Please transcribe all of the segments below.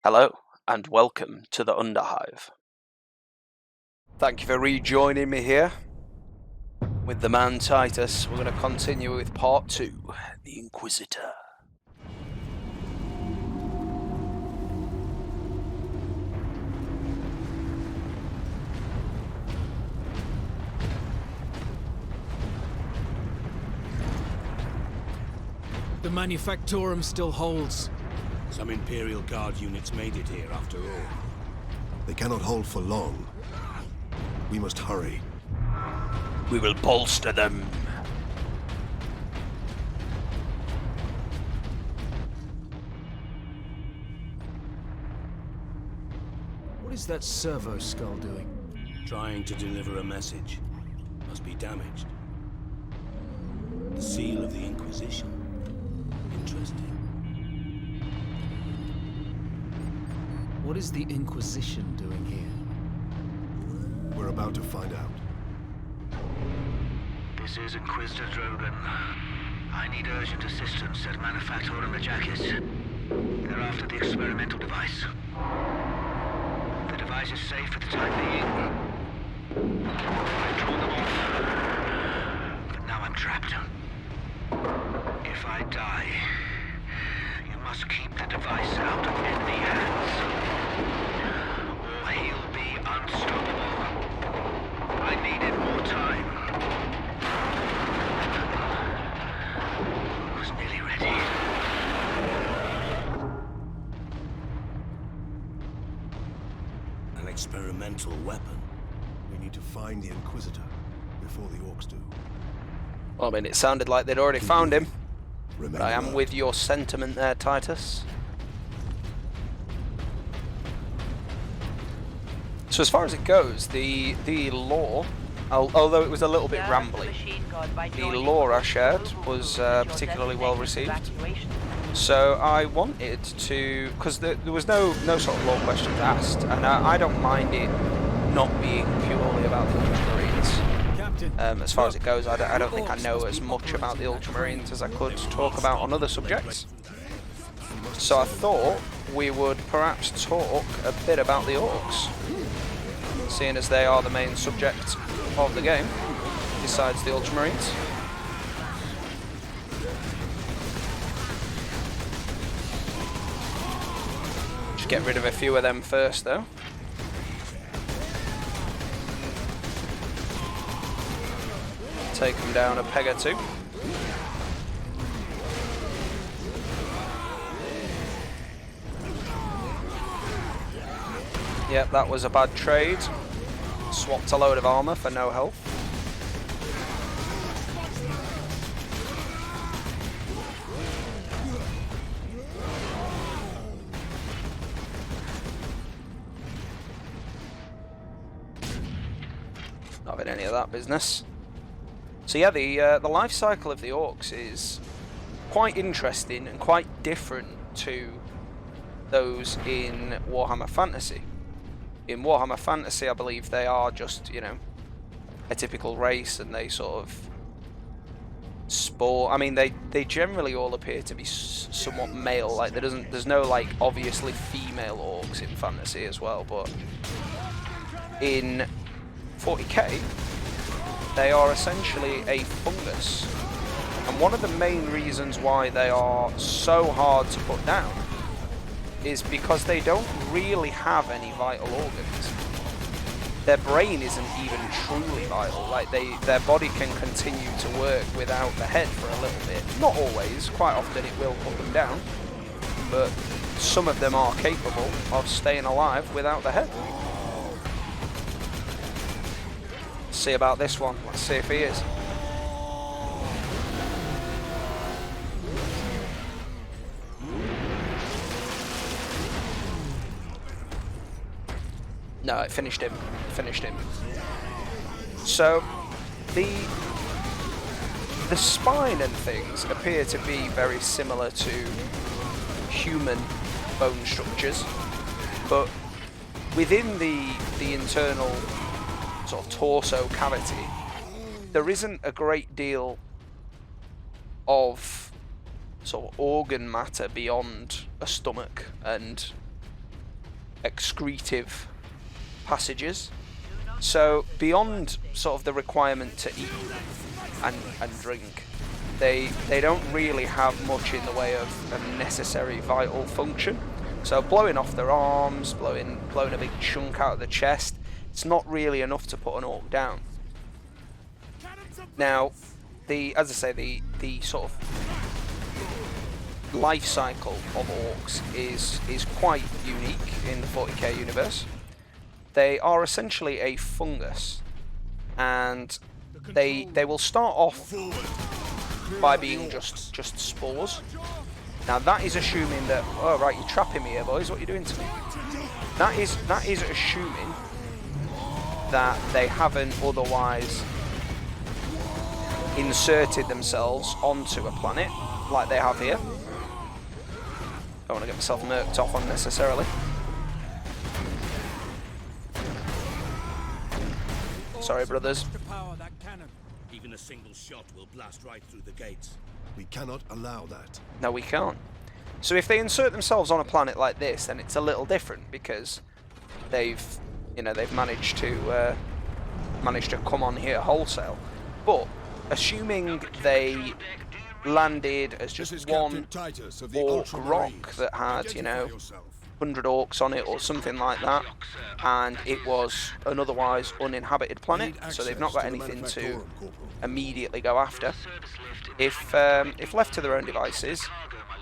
Hello, and welcome to the Underhive. Thank you for rejoining me here. With the man Titus, we're going to continue with part 2, the Inquisitor. The Manufactorum still holds. Some Imperial Guard units made it here after all. They cannot hold for long. We must hurry. We will bolster them. What is that servo skull doing? Trying to deliver a message. Must be damaged. The seal of the Inquisition. Interesting. What is the Inquisition doing here? We're about to find out. This is Inquisitor Drogan. I need urgent assistance at Manufactorum Ajakis. They're after the experimental device. The device is safe for the time being. I've drawn them off, but now I'm trapped. If I die, you must keep the device out of enemy hands, or he'll be unstoppable. I needed more time. I was nearly ready. An experimental weapon. We need to find the Inquisitor before the Orcs do. Well, I mean, it sounded like they'd already found him. Remember, But I am with your sentiment there, Titus. So as far as it goes, the lore, although it was a little bit rambly, the lore I shared was particularly well received. So I wanted to, because there was no sort of lore questions asked, and I don't mind it not being purely about the Ultramarines. As far as it goes, I don't think I know as much about the Ultramarines as I could talk about on other subjects. So I thought we would perhaps talk a bit about the Orcs, seeing as they are the main subject of the game, besides the Ultramarines. Just get rid of a few of them first, though. Take them down a peg or two. Yep, that was a bad trade. Swapped a load of armor for no health. Not in any of that business. So yeah, the life cycle of the Orcs is quite interesting and quite different to those in Warhammer Fantasy. In Warhammer Fantasy, I believe they are just, you know, a typical race, and they sort of sport. I mean, they generally all appear to be somewhat male. Like there's no like obviously female Orcs in Fantasy as well, but in 40k. They are essentially a fungus, and one of the main reasons why they are so hard to put down is because they don't really have any vital organs. Their brain isn't even truly vital, like their body can continue to work without the head for a little bit. Not always, quite often it will put them down, but some of them are capable of staying alive without the head. See about this one. Let's see if he is. No, it finished him. Finished him. So the spine and things appear to be very similar to human bone structures, but within the internal sort of torso cavity, there isn't a great deal of sort of organ matter beyond a stomach and excretive passages. So beyond sort of the requirement to eat and drink, they don't really have much in the way of a necessary vital function. So blowing off their arms, blowing a big chunk out of the chest, it's not really enough to put an orc down. Now, as I say, the sort of life cycle of orcs is quite unique in the 40k universe. They are essentially a fungus, and they will start off by being just spores. Now that is assuming that, oh right, you're trapping me here, boys, what are you doing to me? That is assuming that they haven't otherwise inserted themselves onto a planet like they have here. Don't want to get myself murked off unnecessarily. Sorry, brothers. Even a single shot will blast right through the gates. We cannot allow that. No, we can't. So if they insert themselves on a planet like this, then it's a little different because they've managed to come on here wholesale. But assuming they landed as just one orc rock that had, 100 orcs on it or something like that, and it was an otherwise uninhabited planet, so they've not got anything to immediately go after. If left to their own devices,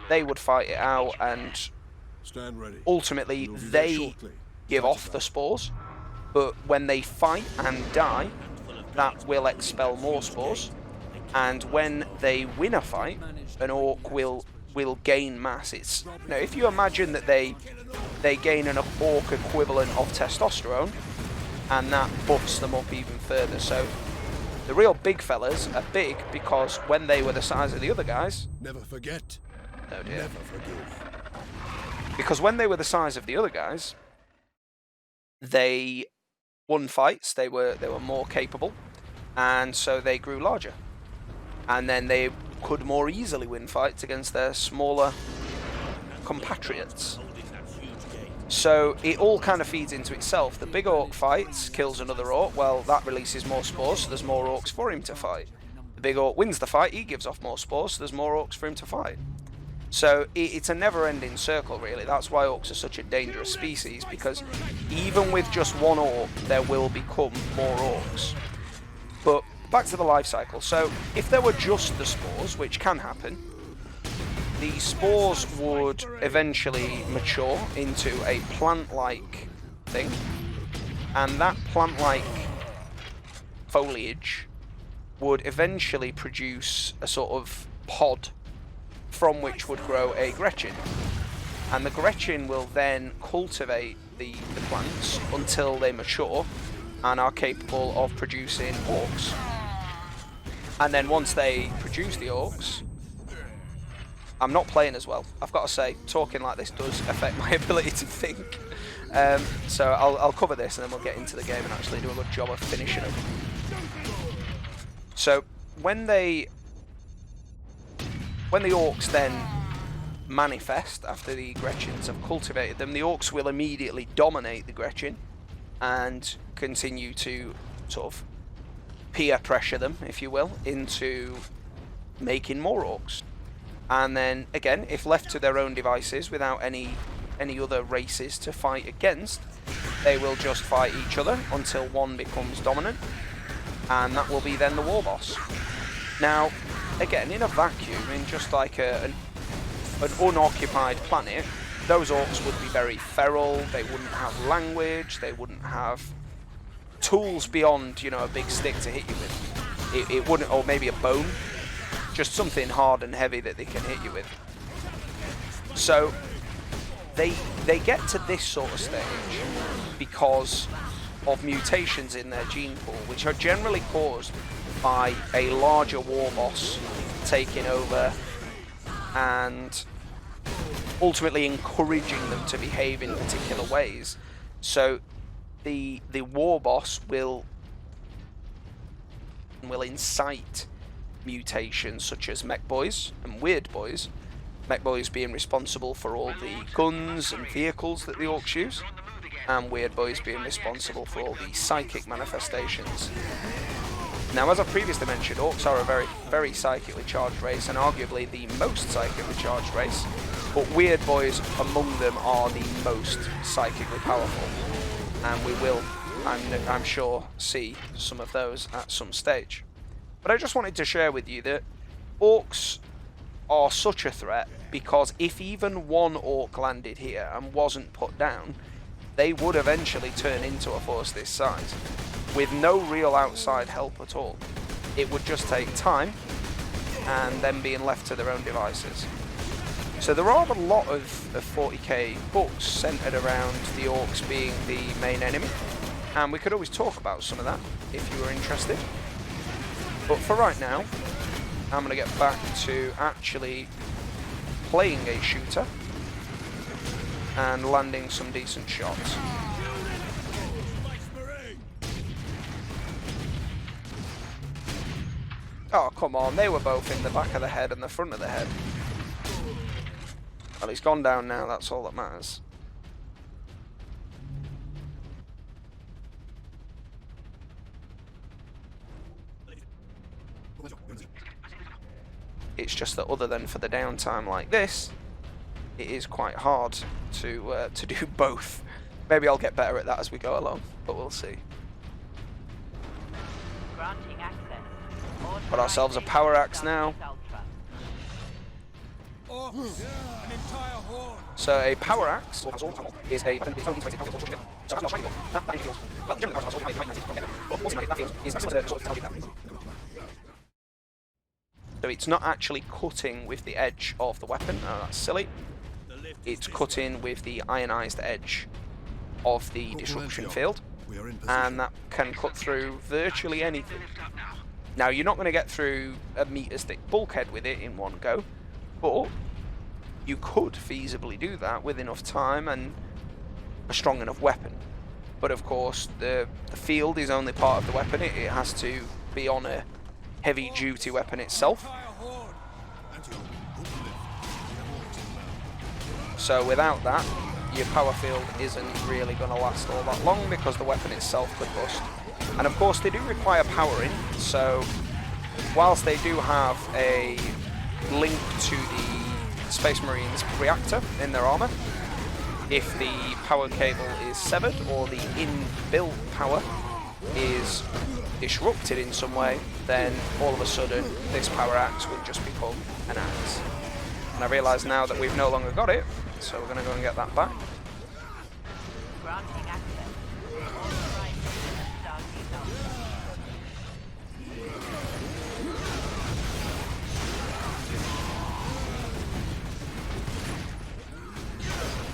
they would fight it out, and ultimately they give off the spores, but when they fight and die, that will expel more spores, and when they win a fight, an orc will gain mass. It's, if you imagine that they gain an orc equivalent of testosterone, and that buffs them up even further. So the real big fellas are big because when they were the size of the other guys, never forget. Oh dear. Never forgive. Because when they were the size of the other guys, they won fights. They were more capable, and so they grew larger, and then they could more easily win fights against their smaller compatriots. So it all kind of feeds into itself. The big orc fights, kills another orc, well, that releases more spores, so there's more orcs for him to fight. The big orc wins the fight, he gives off more spores, so there's more orcs for him to fight. So it's a never-ending circle, really. That's why orcs are such a dangerous species, because even with just one orc, there will become more orcs. But back to the life cycle. So if there were just the spores, which can happen, the spores would eventually mature into a plant-like thing, and that plant-like foliage would eventually produce a sort of pod from which would grow a Gretchen, and the Gretchen will then cultivate the plants until they mature and are capable of producing orcs. And then once they produce the orcs, I'm not playing as well, I've got to say. Talking like this does affect my ability to think. So I'll cover this and then we'll get into the game and actually do a good job of finishing them. So when the orcs then manifest after the Gretchens have cultivated them, the orcs will immediately dominate the Gretchen and continue to sort of peer pressure them, if you will, into making more orcs. And then again, if left to their own devices without any other races to fight against, they will just fight each other until one becomes dominant, and that will be then the war boss. Now again, in a vacuum, in just like an unoccupied planet, those orcs would be very feral, they wouldn't have language, they wouldn't have tools beyond, a big stick to hit you with. It wouldn't, or maybe a bone, just something hard and heavy that they can hit you with. So they get to this sort of stage because of mutations in their gene pool, which are generally caused by a larger war boss taking over and ultimately encouraging them to behave in particular ways. So the war boss will incite mutations such as mech boys and weird boys. Mech boys being responsible for all the guns and vehicles that the orcs use, and Weird Boys being responsible for all the psychic manifestations. Now, as I previously mentioned, Orcs are a very, very psychically charged race, and arguably the most psychically charged race, but Weird Boys among them are the most psychically powerful, and we will, I'm sure, see some of those at some stage. But I just wanted to share with you that Orcs are such a threat because if even one Orc landed here and wasn't put down, they would eventually turn into a force this size, with no real outside help at all. It would just take time and them being left to their own devices. So there are a lot of 40k books centered around the Orcs being the main enemy, and we could always talk about some of that if you were interested. But for right now, I'm going to get back to actually playing a shooter and landing some decent shots. Oh, come on, they were both in the back of the head and the front of the head. Well, he's gone down now, that's all that matters. It's just that other than for the downtime like this, it is quite hard to do both. Maybe I'll get better at that as we go along, but we'll see. Put ourselves a power axe now. So a power axe is a so it's not actually cutting with the edge of the weapon. Oh, that's silly. It's cutting with the ionized edge of the disruption field, and that can cut through virtually anything. Now, you're not going to get through a meter-thick bulkhead with it in one go, but you could feasibly do that with enough time and a strong enough weapon. But of course, the field is only part of the weapon. It has to be on a heavy-duty weapon itself. So without that, your power field isn't really going to last all that long because the weapon itself could bust. And of course they do require powering, so whilst they do have a link to the Space Marines reactor in their armour, if the power cable is severed or the inbuilt power is disrupted in some way, then all of a sudden this power axe would just become an axe. And I realise now that we've no longer got it, so we're going to go and get that back.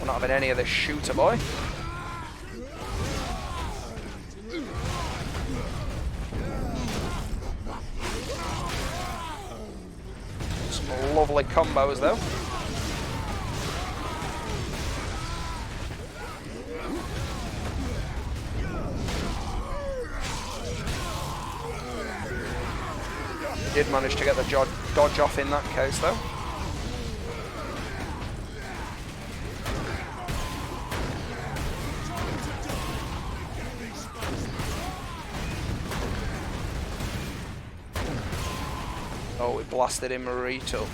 We're not having any of this shooter boy. Some lovely combos though. Did manage to get the dodge off in that case though. Oh, we blasted him right up.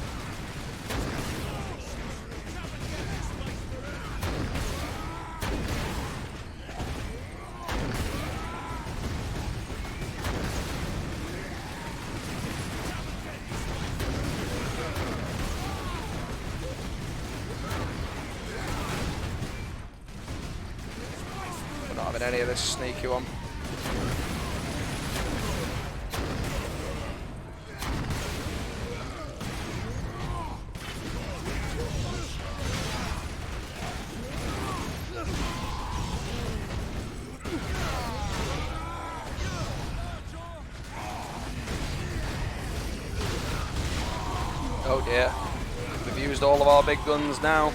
We're not having any of this sneaky one. Oh dear, we've used all of our big guns now.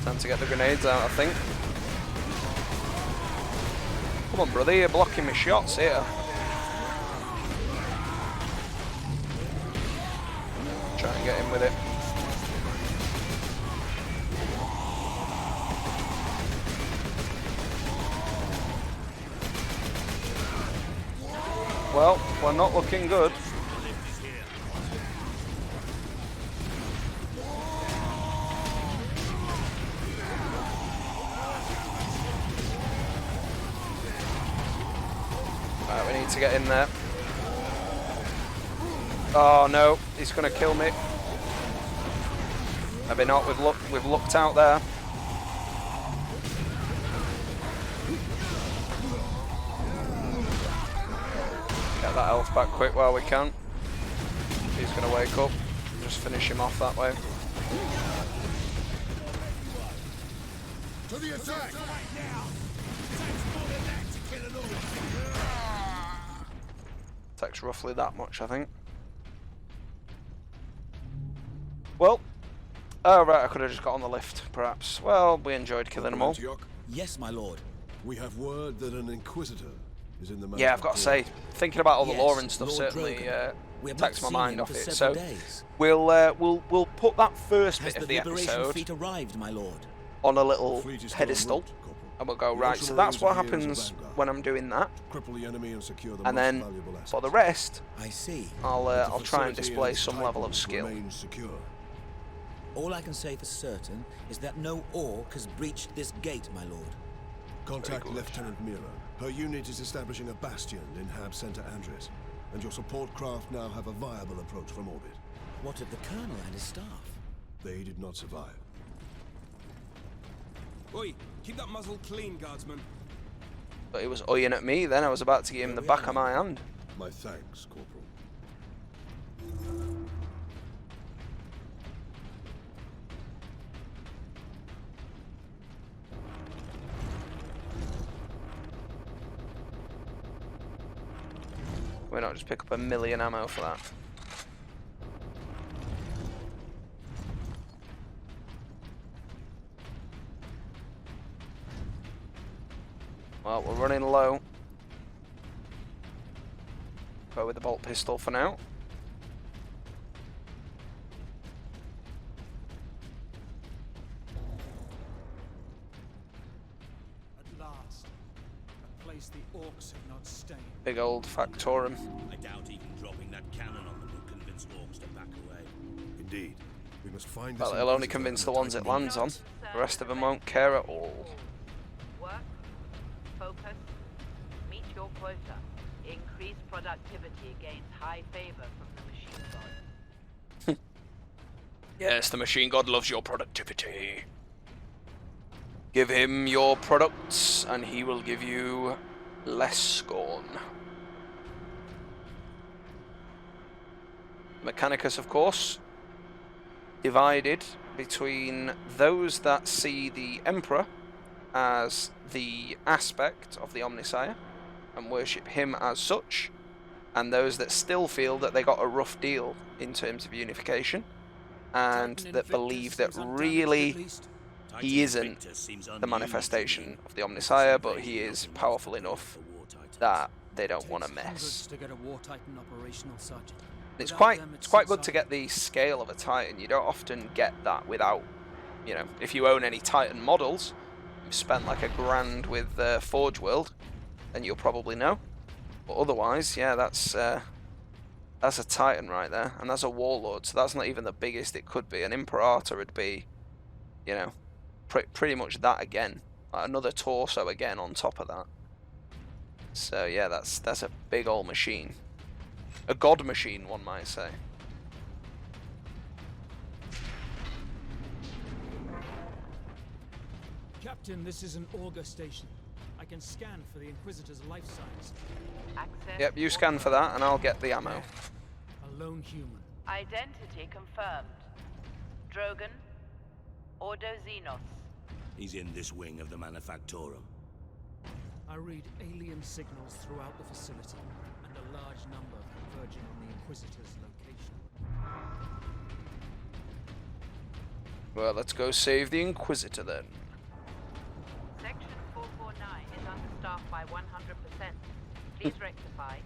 Time to get the grenades out, I think. Come on, brother, you're blocking my shots here. Try and get in with it. Well, we're not looking good. Right, we need to get in there. Oh no, he's gonna kill me. Maybe not, we've looked out there. Get that health back quick while we can. He's gonna wake up. Just finish him off that way. To the attack! Takes roughly that much, I think. Well, oh right, I could have just got on the lift, perhaps. Well, we enjoyed killing them all. Antioch, Yes, my lord. we have word that an Inquisitor is in the Yeah, I've got to say, thinking about all the Yes, lore and stuff Lord certainly Drogon. We have takes not my seen mind him off for it. several So days. we'll put that first Has bit of the the liberation episode fleet arrived, my lord? on a The little fleet is still en pedestal, route, Corporal. and we'll go The right. So Ultramarines that's what are here as a happens vanguard. when I'm doing that, Cripple the enemy and secure the and most then valuable assets. for the rest, I see. I'll try and Facility display its some level of titles skill. remain secure. All I can say for certain is that no orc has breached this gate, my lord. Contact Lieutenant Mira. Her unit is establishing a bastion in Hab Center Andres, and your support craft now have a viable approach from orbit. What of the colonel and his staff? They did not survive. Oi, keep that muzzle clean, guardsman. But he was oying at me. Then I was about to give him the back of my hand. My thanks, Corporal. Why not just pick up 1,000,000 ammo for that? Well, we're running low. Go with the bolt pistol for now. At last, a place the orcs have not stained. Big old Factorum. I doubt even dropping that cannon on them will convince orcs to back away. Indeed. We must find Well, this it'll only Inquisitor convince and the ones it Titan lands on. The rest of them won't care at all. Work, focus, meet your quota. Increase productivity gains high favor from the machine god. Yes, the machine god loves your productivity. Give him your products and he will give you less scorn. Mechanicus, of course, divided between those that see the Emperor as the aspect of the Omnissiah and worship him as such, and those that still feel that they got a rough deal in terms of unification, and that believe that really he isn't the manifestation of the Omnissiah, but he is powerful enough that they don't want to mess. To get a war titan operational, Sergeant. It's Without them, quite good to get the scale of a Titan. You don't often get that without, you know, if you own any Titan models, you've spent like $1,000 with Forge World, then you'll probably know. But otherwise, yeah, that's a Titan right there, and that's a Warlord, so that's not even the biggest it could be. An Imperator would be, you know, pretty much that again, like another torso again on top of that. So yeah, that's a big old machine. A god machine, one might say. Captain, this is an auger station. I can scan for the Inquisitor's life signs. Access Yep, you scan for that and I'll get the ammo. A lone human. Identity confirmed. Drogon, Ordo Xenos. He's in this wing of the Manufactorum. I read alien signals throughout the facility, and a large number converging on the Inquisitor's location. Well, let's go save the Inquisitor then. Section 449 is understaffed by 100%. Please rectify.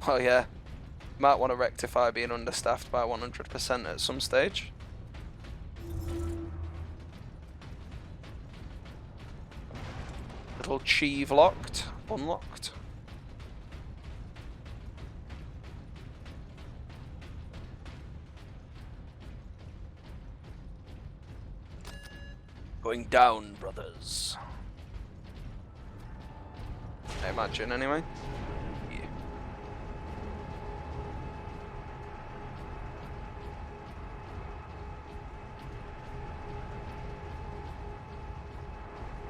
Well, yeah. Might want to rectify being understaffed by 100% at some stage. Little Chieve locked. Unlocked. Going down, brothers. I imagine, anyway. Yeah.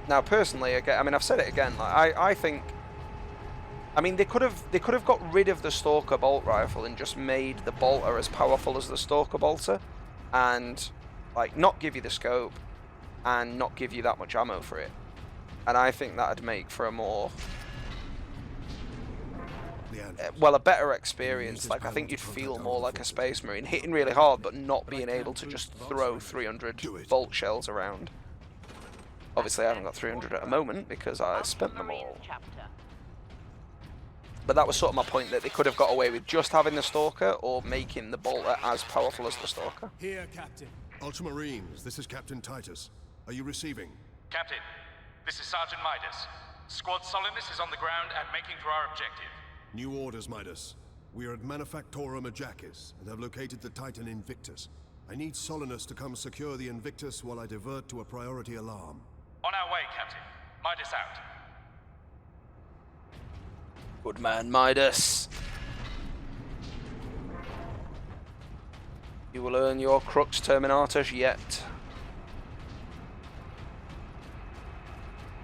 Now, personally, again, I mean, I've said it again. Like, I think, I mean, they could have got rid of the Stalker bolt rifle and just made the bolter as powerful as the Stalker bolter, and like not give you the scope and not give you that much ammo for it. And I think that'd make for a more well, a better experience. Like, I think you'd feel more like a Space Marine, hitting really hard but not being able to just throw 300 bolt shells around. Obviously, I haven't got 300 at the moment because I spent them all. But that was sort of my point, that they could have got away with just having the Stalker or making the bolter as powerful as the Stalker. Here, Captain. Ultramarines, this is Captain Titus. Are you receiving? Captain, this is Sergeant Midas. Squad Solidus is on the ground and making for our objective. New orders, Midas. We are at Manufactorum Ajakis and have located the Titan Invictus. I need Solinus to come secure the Invictus while I divert to a priority alarm. On our way, Captain. Midas out. Good man, Midas. You will earn your Crux Terminatus yet.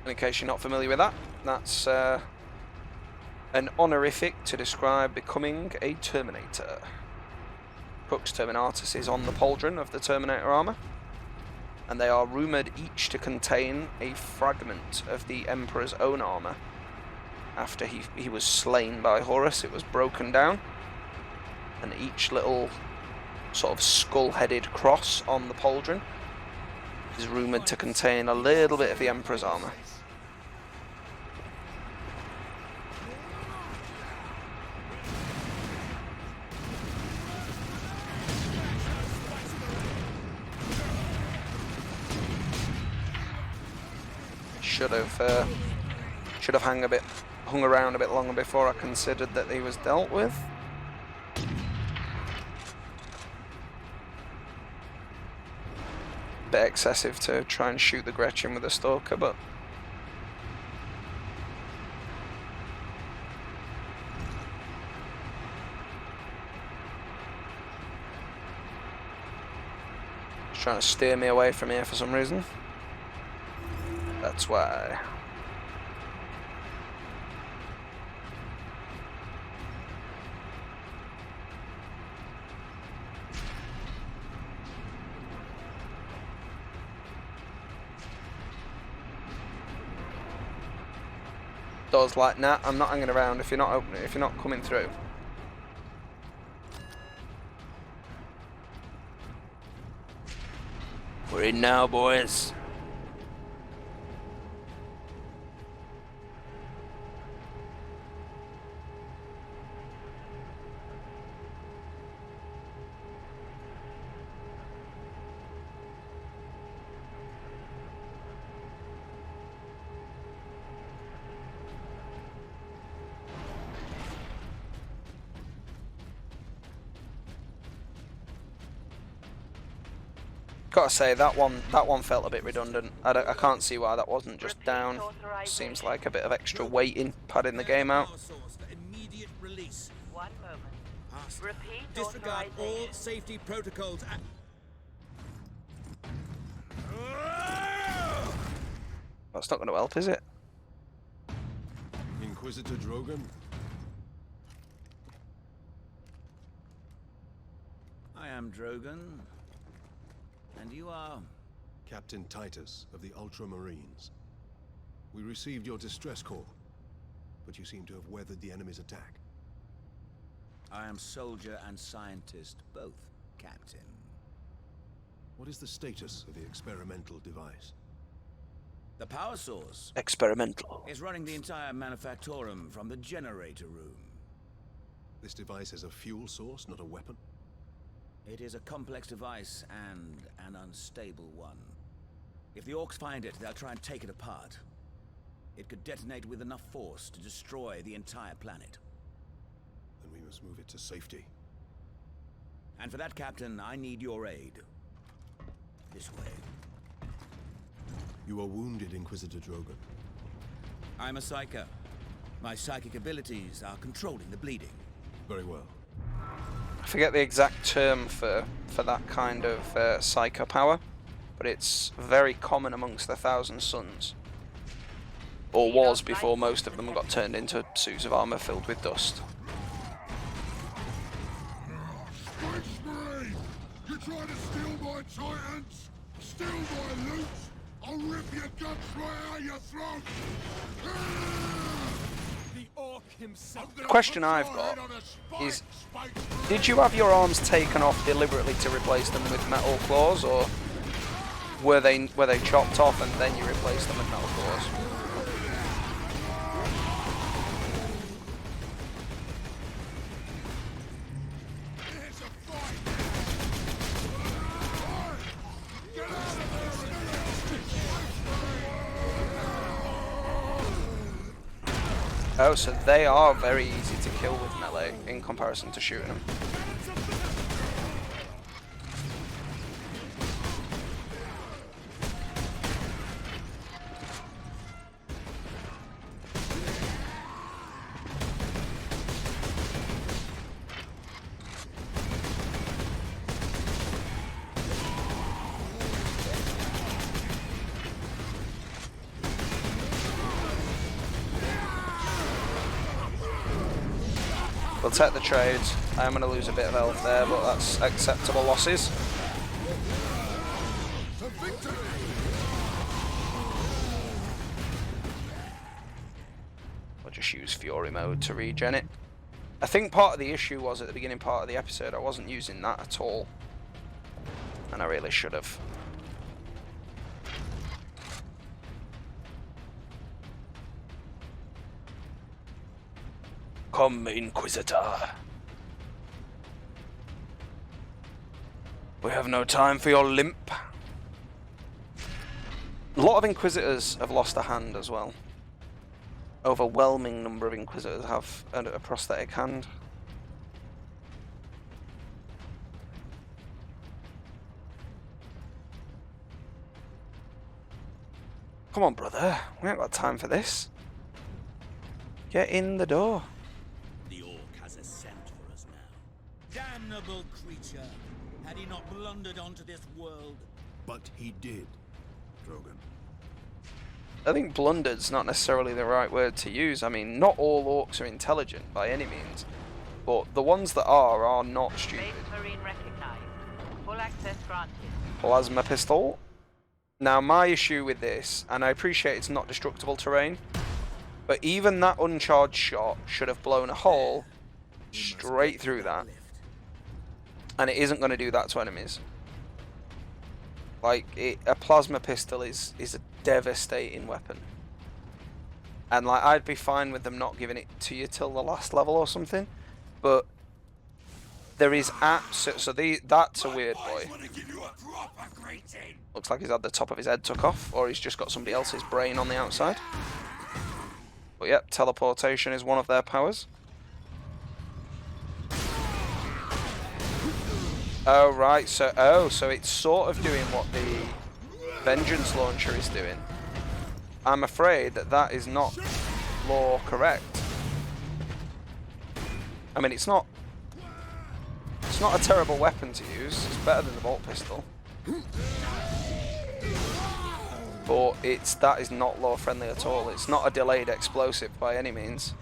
And in case you're not familiar with that, that's an honorific to describe becoming a Terminator. Crux Terminatus is on the pauldron of the Terminator armor, and they are rumoured each to contain a fragment of the Emperor's own armour. After he was slain by Horus, it was broken down, and each little sort of skull-headed cross on the pauldron is rumoured to contain a little bit of the Emperor's armour. Should have hung around a bit longer before I considered that he was dealt with. Bit excessive to try and shoot the Gretchen with a Stalker, but it's trying to steer me away from here for some reason. That's why. Doors like, nah, I'm not hanging around if you're not opening, if you're not coming through. We're in now, boys. Gotta say, that one felt a bit redundant. I can't see why that wasn't just down. Seems like a bit of extra waiting, padding the game out. One moment. Repeat Disregard all authorization. safety protocols and... That's not going to help, is it? Inquisitor Drogon? I am Drogon. And you are... Captain Titus of the Ultramarines. We received your distress call, but you seem to have weathered the enemy's attack. I am soldier and scientist, both, Captain. What is the status of the experimental device? The power source Experimental. is running the entire Manufactorum from the generator room. This device is a fuel source, not a weapon? It is a complex device and an unstable one. If the Orcs find it, they'll try and take it apart. It could detonate with enough force to destroy the entire planet. Then we must move it to safety. And for that, Captain, I need your aid. This way. You are wounded, Inquisitor Drogon. I'm a psyker. My psychic abilities are controlling the bleeding. Very well. I forget the exact term for that kind of psycho power, but it's very common amongst the Thousand Sons. Or was before most of them got turned into suits of armour filled with dust. You try to steal my titans? Steal my loot? I'll rip your guts right out your throat! The orc himself. The question I've got is, did you have your arms taken off deliberately to replace them with metal claws, or were they chopped off and then you replaced them with metal claws? Oh, so they are very easy to kill with melee in comparison to shooting them. We'll take the trade. I am going to lose a bit of health there, but that's acceptable losses. We'll just use Fury mode to regen it. I think part of the issue was at the beginning part of the episode I wasn't using that at all. And I really should have. Come, Inquisitor. We have no time for your limp. A lot of Inquisitors have lost a hand as well. Overwhelming number of Inquisitors have a prosthetic hand. Come on, brother. We ain't got time for this. Get in the door. The orc has a scent for us now. Damnable creature! Had he not blundered onto this world? But he did, Drogon. I think blundered's not necessarily the right word to use. I mean, not all orcs are intelligent by any means, but the ones that are not stupid. Base marine recognized. Full access granted. Plasma pistol. Now, my issue with this, and I appreciate it's not destructible terrain, but even that uncharged shot should have blown a hole straight through that. And it isn't going to do that to enemies. Like, a plasma pistol is a devastating weapon. And, like, I'd be fine with them not giving it to you till the last level or something. But there is absolutely... So that's a weird boy. Looks like he's had the top of his head took off, or he's just got somebody else's brain on the outside. But yep, teleportation is one of their powers. Oh right, so it's sort of doing what the Vengeance Launcher is doing. I'm afraid that is not lore correct. I mean, it's not a terrible weapon to use. It's better than the bolt pistol. But that is not lore friendly at all. It's not a delayed explosive by any means.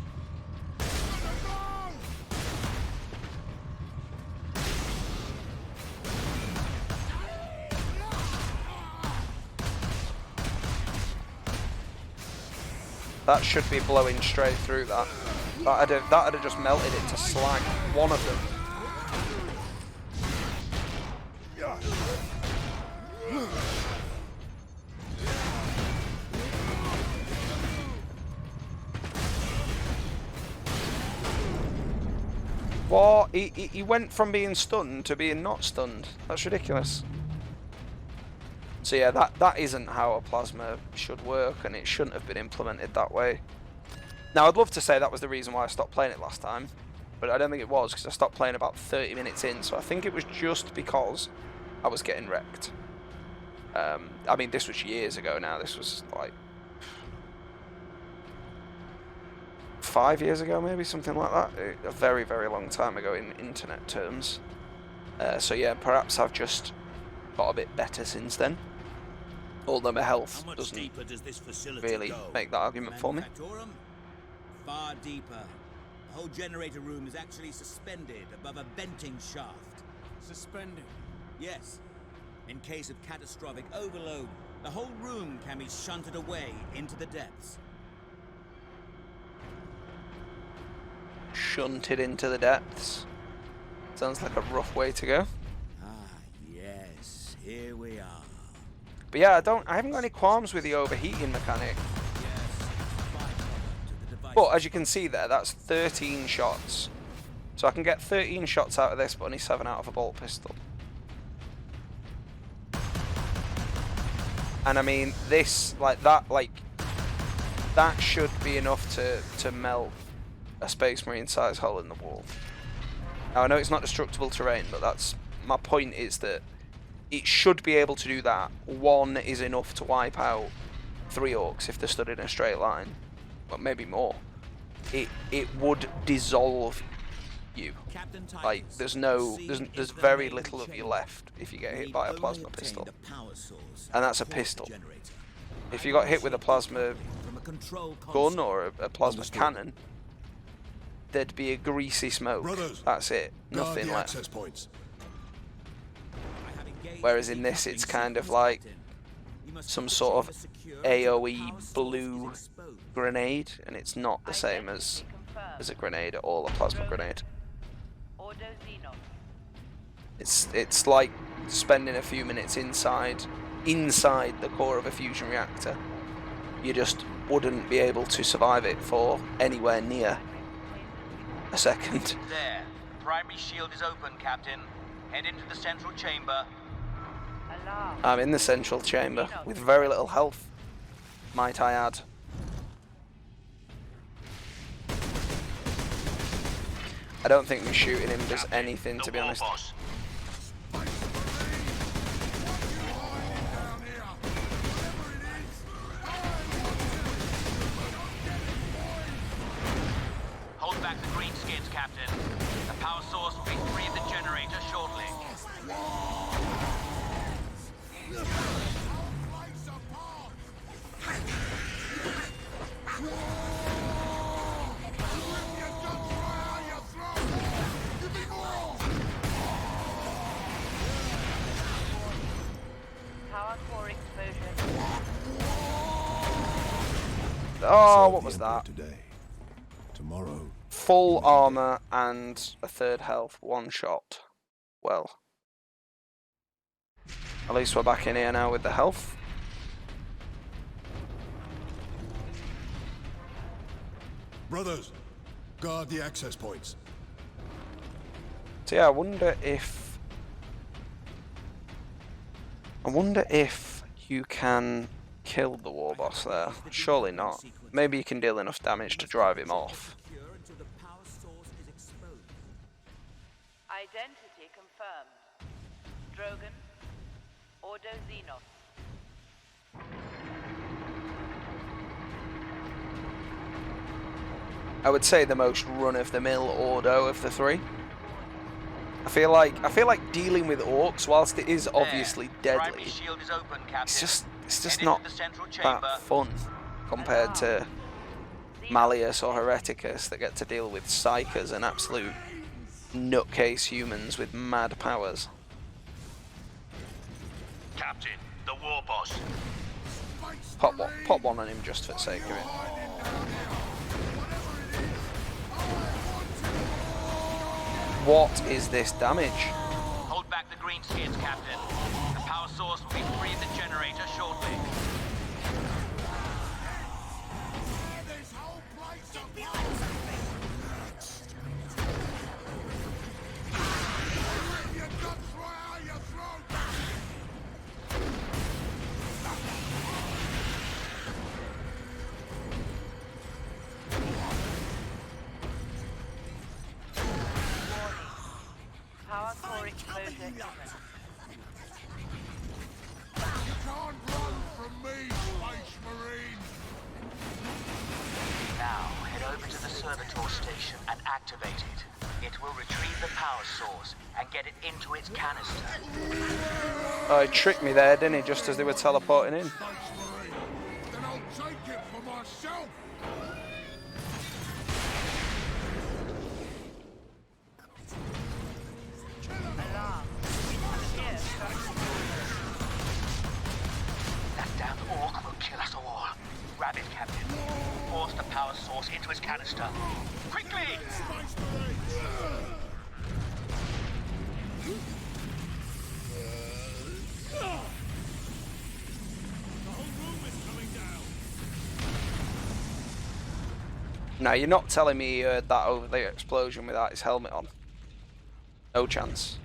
That should be blowing straight through that. That'd have just melted it to slag. One of them. What? He went from being stunned to being not stunned. That's ridiculous. So yeah, that isn't how a plasma should work, and it shouldn't have been implemented that way. Now, I'd love to say that was the reason why I stopped playing it last time, but I don't think it was, because I stopped playing about 30 minutes in, so I think it was just because I was getting wrecked. I mean, this was years ago now. This was like 5 years ago, maybe, something like that. A very, very long time ago in internet terms. So yeah, perhaps I've just got a bit better since then. Although my health doesn't really make that argument for me. Manufactorum? Far deeper. The whole generator room is actually suspended above a venting shaft. Suspended. Yes. In case of catastrophic overload, the whole room can be shunted away into the depths. Shunted into the depths. Sounds like a rough way to go. Ah, yes. Here we are. But yeah, I haven't got any qualms with the overheating mechanic. But as you can see there, that's 13 shots. So I can get 13 shots out of this, but only 7 out of a bolt pistol. And I mean, this, that should be enough to melt a Space Marine size hole in the wall. Now I know it's not destructible terrain, but that's my point, is that it should be able to do that. 1 is enough to wipe out 3 orcs if they're stood in a straight line, but maybe more. It would dissolve you. Like, there's very little of you left if you get hit by a plasma pistol, and that's a pistol. If you got hit with a plasma gun or a plasma cannon, there'd be a greasy smoke. That's it. Nothing left. Whereas in this, it's kind of like some sort of AoE blue grenade, and it's not the same as a grenade at all, a plasma grenade. It's like spending a few minutes inside the core of a fusion reactor. You just wouldn't be able to survive it for anywhere near a second. There. The primary shield is open, Captain. Head into the central chamber. I'm in the central chamber with very little health, might I add. I don't think me shooting him does anything, to be honest. Hold back the greenskins, Captain. The power source will be free of the generator shortly. Power core exposure. Oh, what was that? Today. Tomorrow. Full armor and a 3rd health, 1 shot. Well, at least we're back in here now with the health. Brothers, guard the access points. So yeah, I wonder if you can kill the war boss there. Surely not. Maybe you can deal enough damage to drive him off. Identity confirmed. Drogon. Ordo Xenos. I would say the most run-of-the-mill Ordo of the 3. I feel like dealing with orcs, whilst it is obviously deadly, it's just not that fun compared to Malleus or Hereticus that get to deal with psychers and absolute nutcase humans with mad powers. Captain, the war boss. Pop one on him just for the sake of it. What is this damage? Hold back the greenskins, Captain. The power source will be free of the generator shortly. Power core exposure imminent. activated. It will retrieve the power source and get it into its canister. Oh, he tricked me there, didn't he? Just as they were teleporting in. Thanks, Marine. Then I'll take it for myself. Alarm. Here, That damned orc will kill us all. Grab it, Captain. Force the power source into its canister. Quickly! Space Marines. Now, you're not telling me he heard that over the explosion without his helmet on. No chance.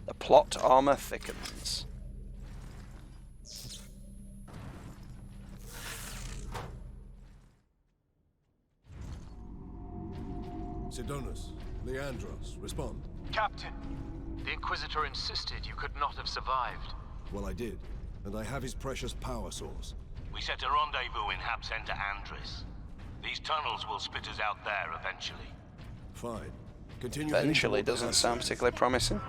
The plot armor thickens. Sidonus, Leandros, respond. Captain, the Inquisitor insisted you could not have survived. Well, I did, and I have his precious power source. We set a rendezvous in Hab Center Andres. These tunnels will spit us out there eventually. Fine. Continue. heading Eventually toward the doesn't house. sound particularly promising.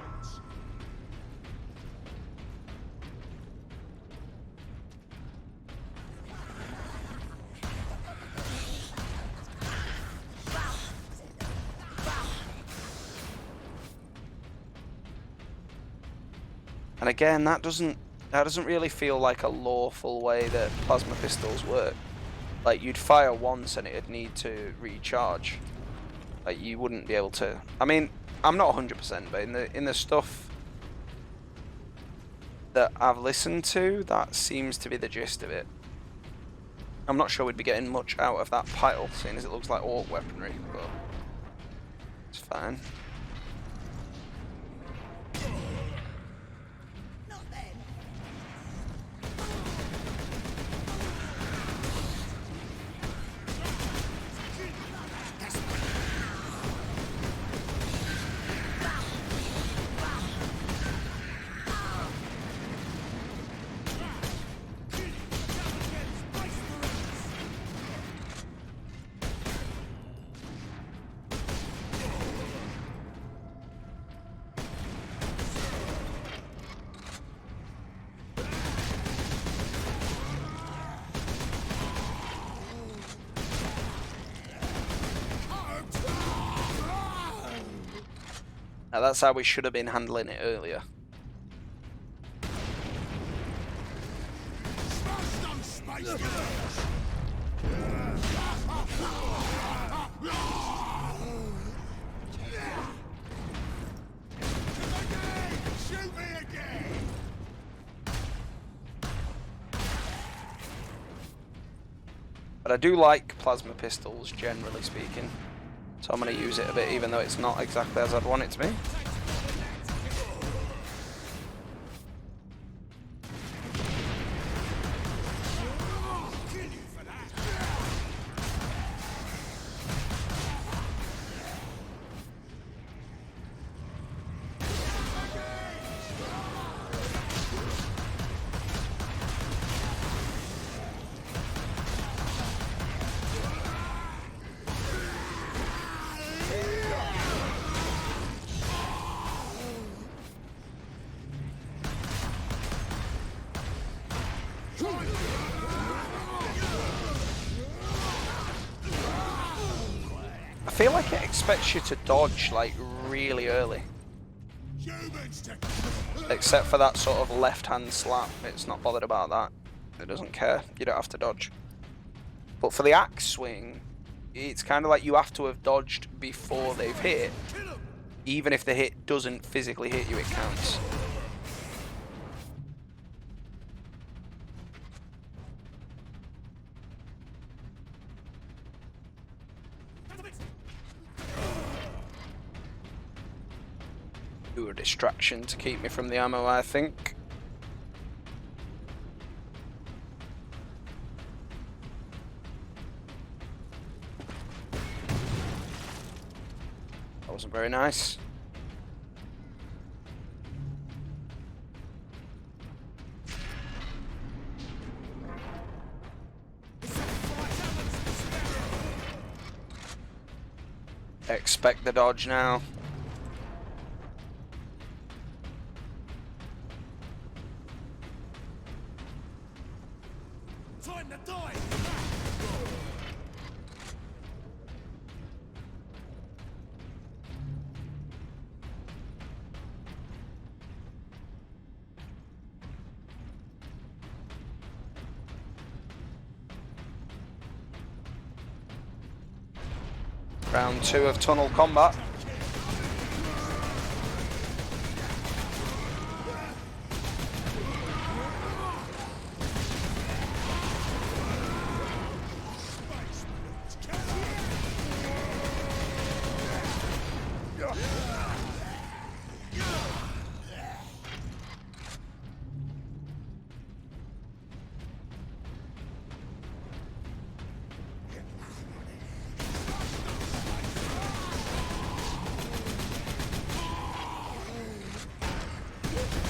And again, that doesn't really feel like a lawful way that plasma pistols work. Like, you'd fire once and it'd need to recharge. Like, you wouldn't be able to. I mean, I'm not 100%, but in the stuff that I've listened to, that seems to be the gist of it. I'm not sure we'd be getting much out of that pile, seeing as it looks like orc weaponry, but it's fine. Now that's how we should have been handling it earlier. Shoot me again. But I do like plasma pistols, generally speaking. So I'm going to use it a bit, even though it's not exactly as I'd want it to be. I feel like it expects you to dodge like really early. Except for that sort of left-hand slap, it's not bothered about that. It doesn't care, you don't have to dodge. But for the axe swing, it's kind of like you have to have dodged before they've hit. Even if the hit doesn't physically hit you, it counts. A distraction to keep me from the ammo, I think. That wasn't very nice. Expect the dodge now. Time to die! Round 2 of tunnel combat.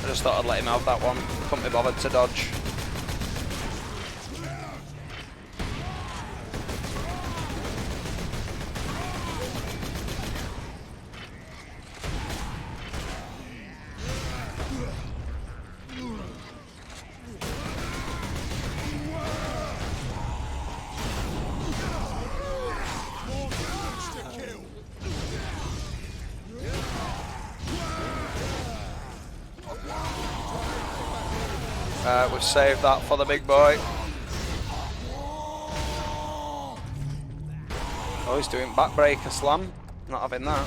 I just thought I'd let him have that one. Couldn't be bothered to dodge. We've saved that for the big boy. Oh, he's doing backbreaker slam. Not having that.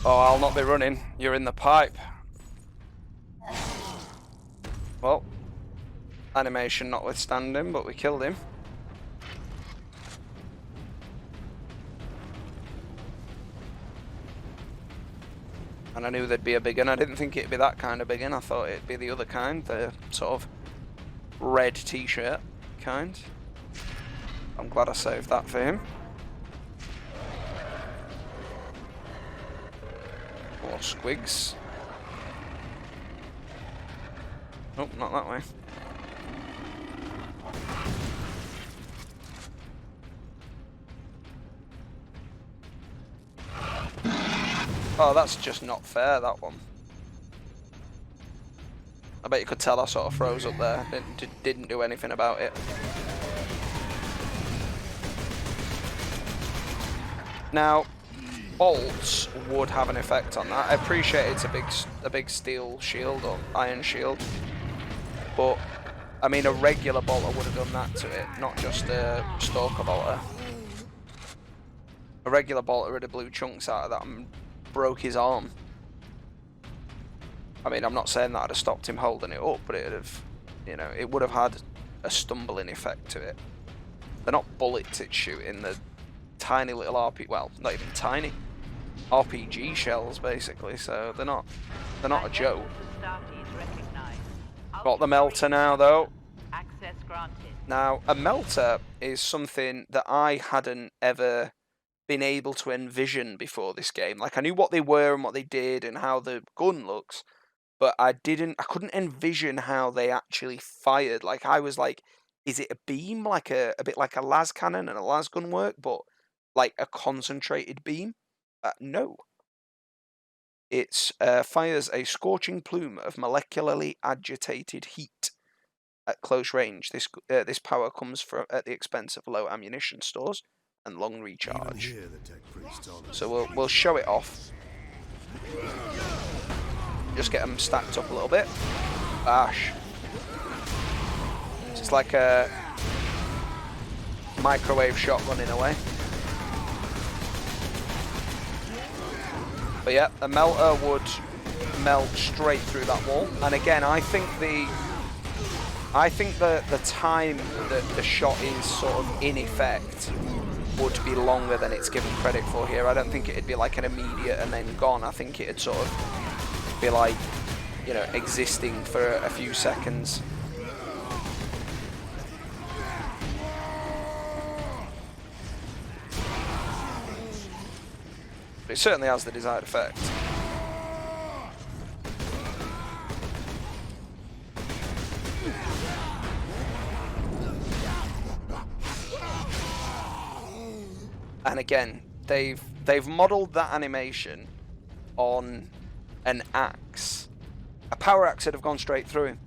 Oh, I'll not be running. You're in the pipe. Well, animation notwithstanding, but we killed him. And I knew there'd be a big one. I didn't think it'd be that kind of big one. I thought it'd be the other kind, the sort of red t-shirt kind. I'm glad I saved that for him. More squigs. Nope, not that way. Oh, that's just not fair, that one. I bet you could tell I sort of froze up there. Didn't do anything about it. Now, bolts would have an effect on that. I appreciate it's a big steel shield or iron shield, but I mean a regular bolter would have done that to it, not just a stalker bolter. A regular bolter would have blew chunks out of that and broke his arm. I mean, I'm not saying that I'd have stopped him holding it up, but it'd have, you know, it would have had a stumbling effect to it. They're not bullets it's shooting, they're tiny little well, not even tiny, RPG shells basically, so they're not a joke. Got the melter now though. Access granted. Now, a melter is something that I hadn't ever been able to envision before this game. Like, I knew what they were and what they did and how the gun looks, but I couldn't envision how they actually fired. Like, I was like, is it a beam, like a bit like a las cannon and a las gun work, but like a concentrated beam? No. It fires a scorching plume of molecularly agitated heat at close range. This power comes at the expense of low ammunition stores and long recharge. So we'll show it off. Just get them stacked up a little bit. Bash. It's like a microwave shotgun in a way. But yeah, a melter would melt straight through that wall. And again, I think the time that the shot is sort of in effect would be longer than it's given credit for here. I don't think it'd be like an immediate and then gone. I think it'd sort of be like, you know, existing for a few seconds. But it certainly has the desired effect. And again, they've modelled that animation on an axe. A power axe would have gone straight through him.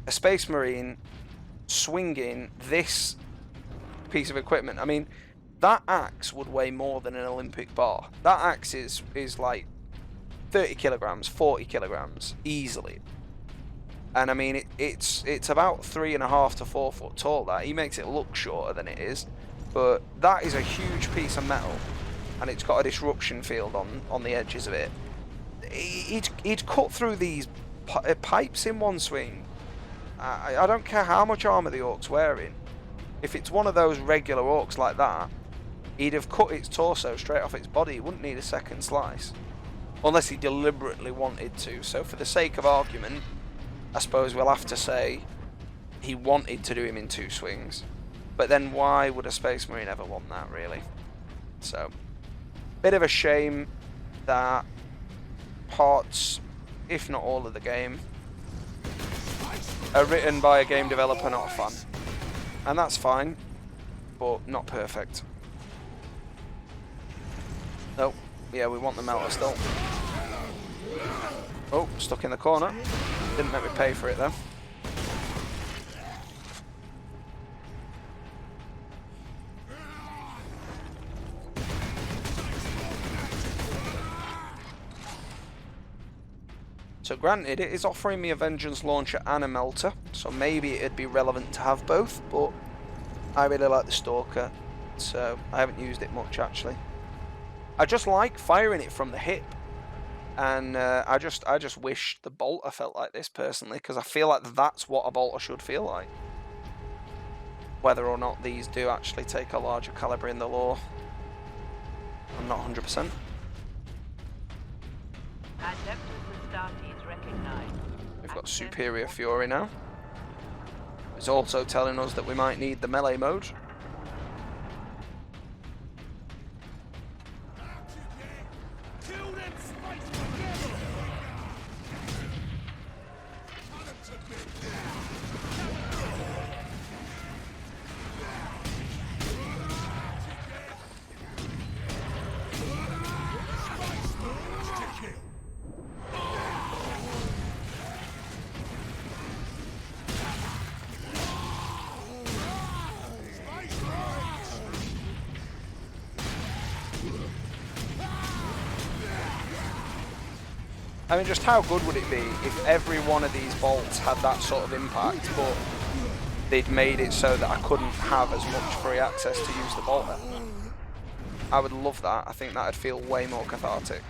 A Space Marine swinging this piece of equipment. I mean, that axe would weigh more than an Olympic bar. That axe is like 30 kilograms, 40 kilograms, easily. And I mean, it's about 3.5 to 4 foot tall. That he makes it look shorter than it is, but that is a huge piece of metal, and it's got a disruption field on the edges of it. He'd cut through these pipes in one swing. I don't care how much armor the Orc's wearing. If it's one of those regular Orcs like that, he'd have cut its torso straight off its body. He wouldn't need a second slice, unless he deliberately wanted to. So for the sake of argument, I suppose we'll have to say he wanted to do him in 2 swings. But then why would a Space Marine ever want that, really? So, bit of a shame that parts, if not all of the game, are written by a game developer, not a fan. And that's fine, but not perfect. Nope. Yeah, we want the melter still. Oh, stuck in the corner. Didn't make me pay for it though. So granted, it is offering me a Vengeance Launcher and a Melter, so maybe it'd be relevant to have both, but I really like the Stalker, so I haven't used it much actually. I just like firing it from the hip. And I just wish the bolter felt like this personally, because I feel like that's what a bolter should feel like. Whether or not these do actually take a larger caliber in the lore, I'm not 100%. We've got Superior Fury now. It's also telling us that we might need the melee mode. I mean, just how good would it be if every one of these bolts had that sort of impact, but they'd made it so that I couldn't have as much free access to use the bolter? I would love that. I think that'd feel way more cathartic.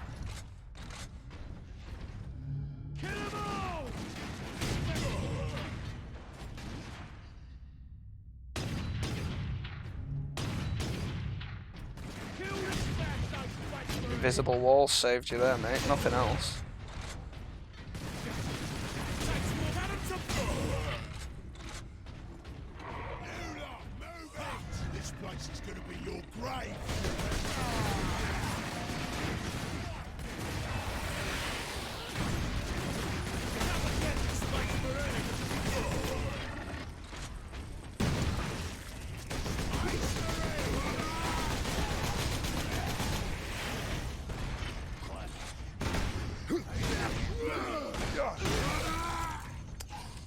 Invisible walls saved you there, mate. Nothing else. This place is gonna be your grave.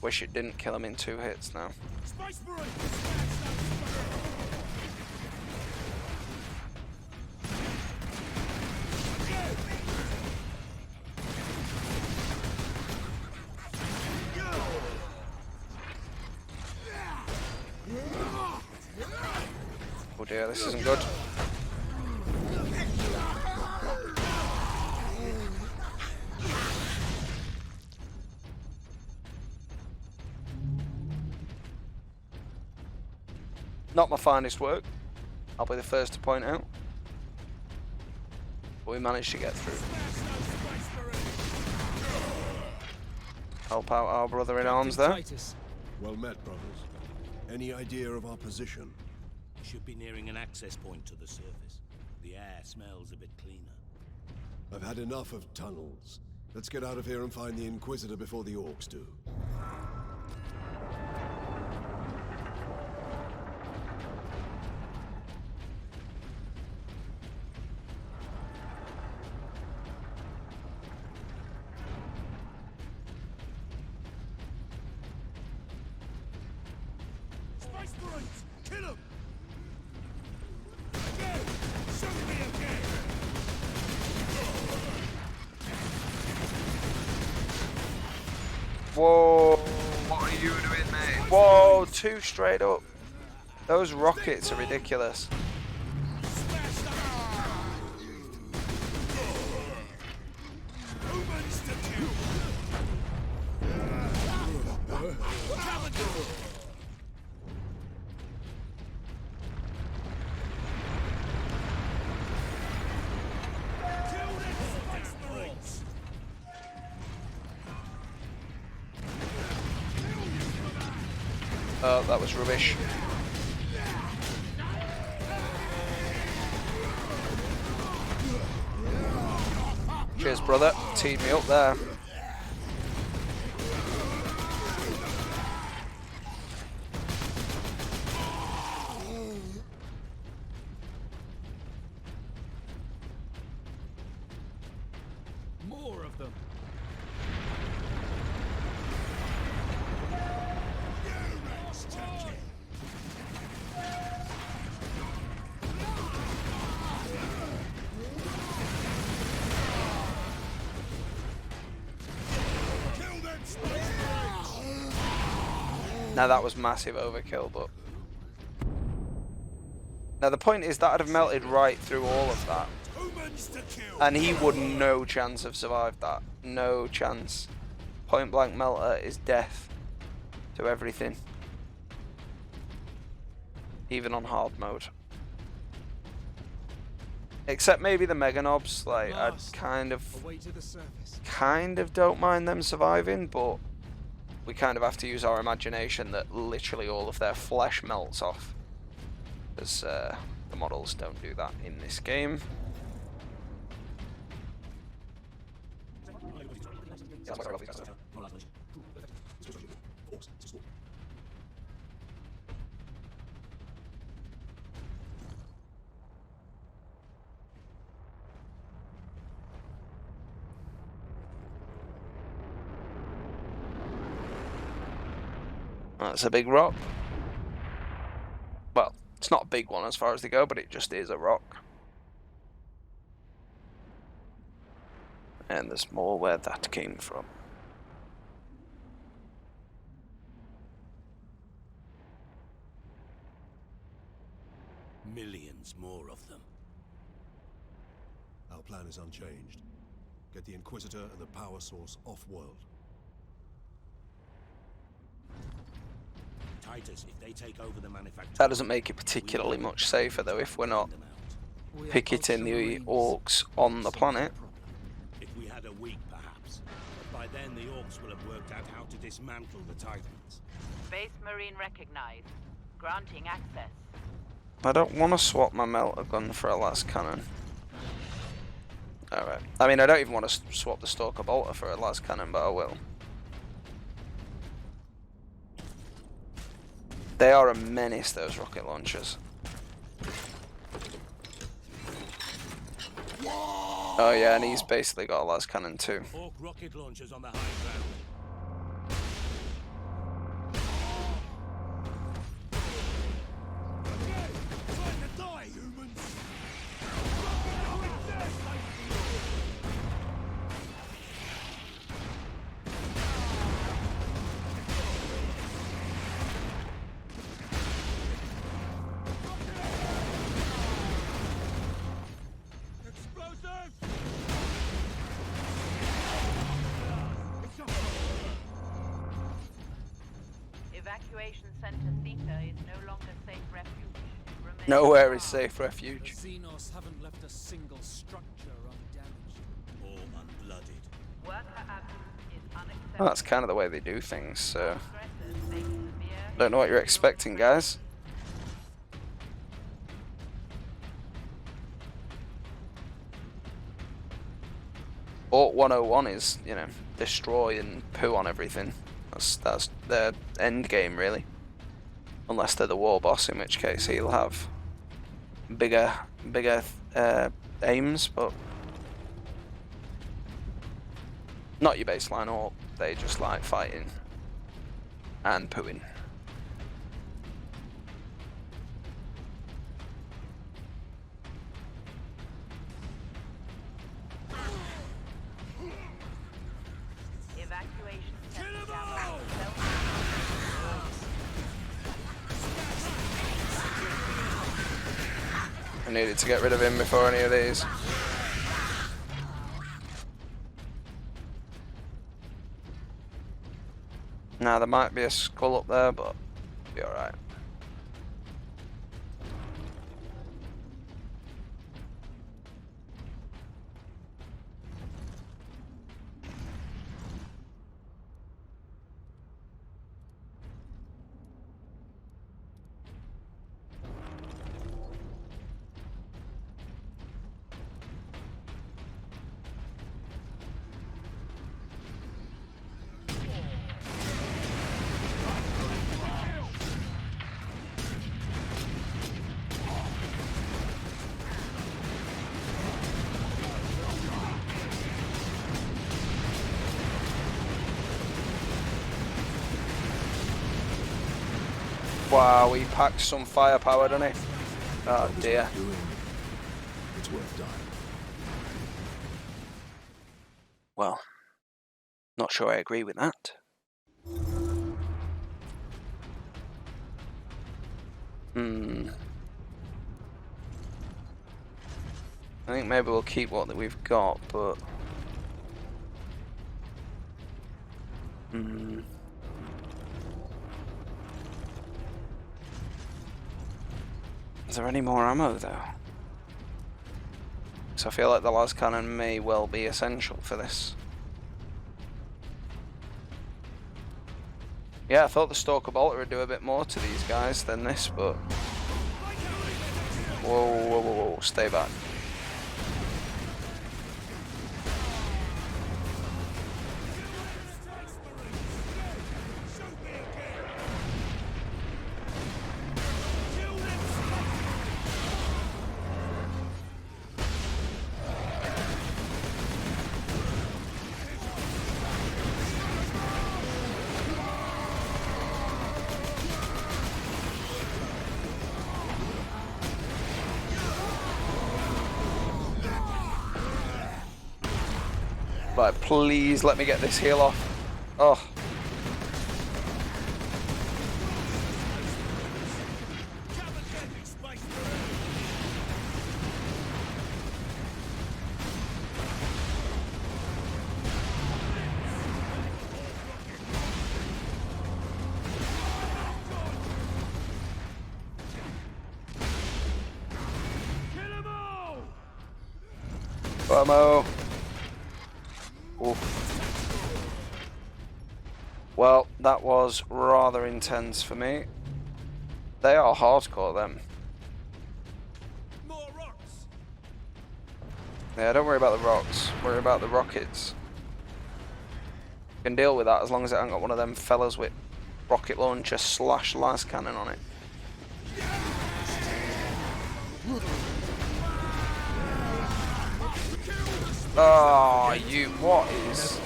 Wish it didn't kill him in 2 hits now. Oh dear, this isn't good. Not my finest work, I'll be the first to point out. But we managed to get through. Help out our brother in arms there. Well met, brothers. Any idea of our position? We should be nearing an access point to the surface. The air smells a bit cleaner. I've had enough of tunnels. Let's get out of here and find the Inquisitor before the Orcs do. Marines! Kill him! Again! Shoot me again! Whoa, what are you doing, mate? Whoa, 2 straight up. Those rockets are ridiculous. Humans to kill! Kill them Space Marines! Oh, that was rubbish. Cheers, brother. Teed me up there. More of them. Humans to kill! Kill them Space Marines! Now that was massive overkill, but... Now the point is that I'd have melted right through all of that. Humans to kill! And he would no chance have survived that. No chance. Point blank melter is death to everything. Even on hard mode. Except maybe the Mega Knobs, like I'd Away to the surface. kind of don't mind them surviving, but we kind of have to use our imagination that literally all of their flesh melts off. Because the models don't do that in this game. That's a big rock. Well, it's not a big one as far as they go, but it just is a rock. And there's more where that came from. Millions more of them. Our plan is unchanged. Get the Inquisitor and the power source off-world. Titus, if they take over the manufacturing... That doesn't make it particularly much safer though if we're not picketing the orcs on the planet. If we had a week, perhaps. But by then, the orcs will have worked out how to dismantle the Titans. Space Marine recognized. Granting access. I don't want to swap my melter gun for a las cannon. Alright. I mean, I don't even want to swap the Stalker Bolter for a las cannon, but I will. They are a menace, those rocket launchers. Oh yeah, and he's basically got a las cannon too. Orc rocket launchers on the high ground. Time to die, humans! Explosives! Evacuation center Theta is no longer safe refuge. Remain Nowhere calm. is safe The refuge. Xenos haven't left a single structure undamaged. Or unblooded. Worker absence is unacceptable. Well, that's kind of the way they do things, so Stressors make severe don't know what you're expecting, guys. Orc 101 is, you know, destroy and poo on everything. That's their end game, really. Unless they're the war boss, in which case he'll have bigger aims, but not your baseline orc. They just like fighting and pooing. needed to get rid of him before any of these. Now there might be a skull up there, but it'll be alright. Wow, he packed some firepower, doesn't he? Oh dear. It's worth dying. Well, not sure I agree with that. I think maybe we'll keep what we've got, but is there any more ammo though? So I feel like the las cannon may well be essential for this. Yeah, I thought the Stalker Bolter would do a bit more to these guys than this, but whoa, whoa, whoa, whoa, stay back. Right, please let me get this heal off. Oh. Ammo. Well, that was rather intense for me. They are hardcore, them. More rocks. Yeah, don't worry about the rocks. Worry about the rockets. Can deal with that as long as it ain't got one of them fellas with rocket launcher / las cannon on it. Oh, you, what is...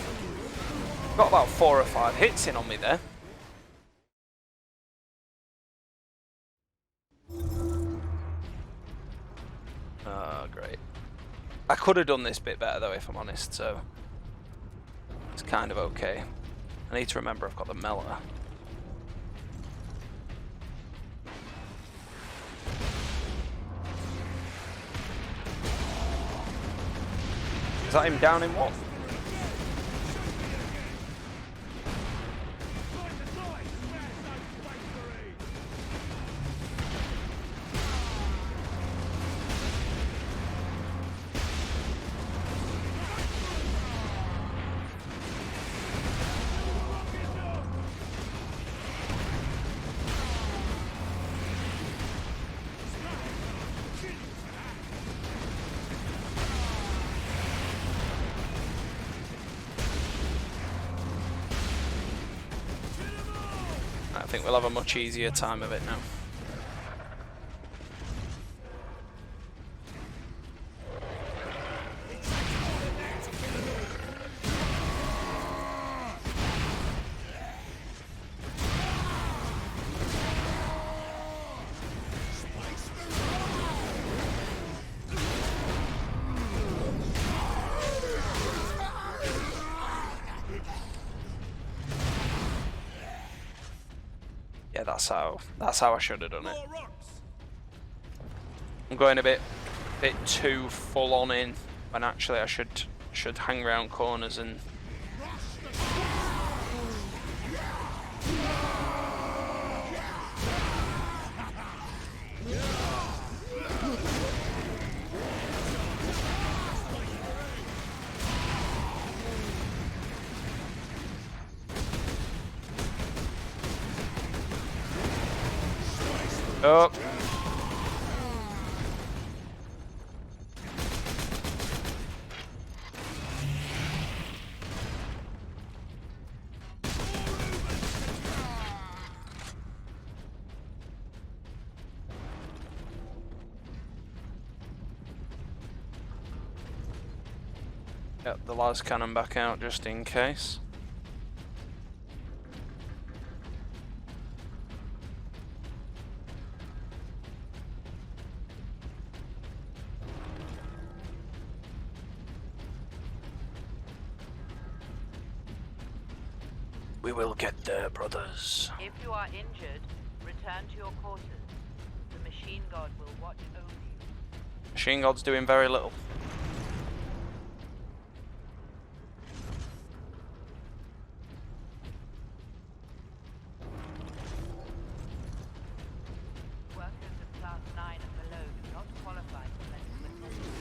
Got about 4 or 5 hits in on me there. Oh, great. I could have done this bit better though, if I'm honest, so... It's kind of okay. I need to remember I've got the melter. Is that him down in what? I think we'll have a much easier time of it now. Yeah, that's how I should have done it. More rocks. I'm going a bit too full on in when actually I should hang around corners and. Oh. Get the las cannon back out just in case. We will get there, brothers. If you are injured, return to your quarters. The machine god will watch over you. Machine god's doing very little. Workers of class 9 and below do not qualify for medical attention.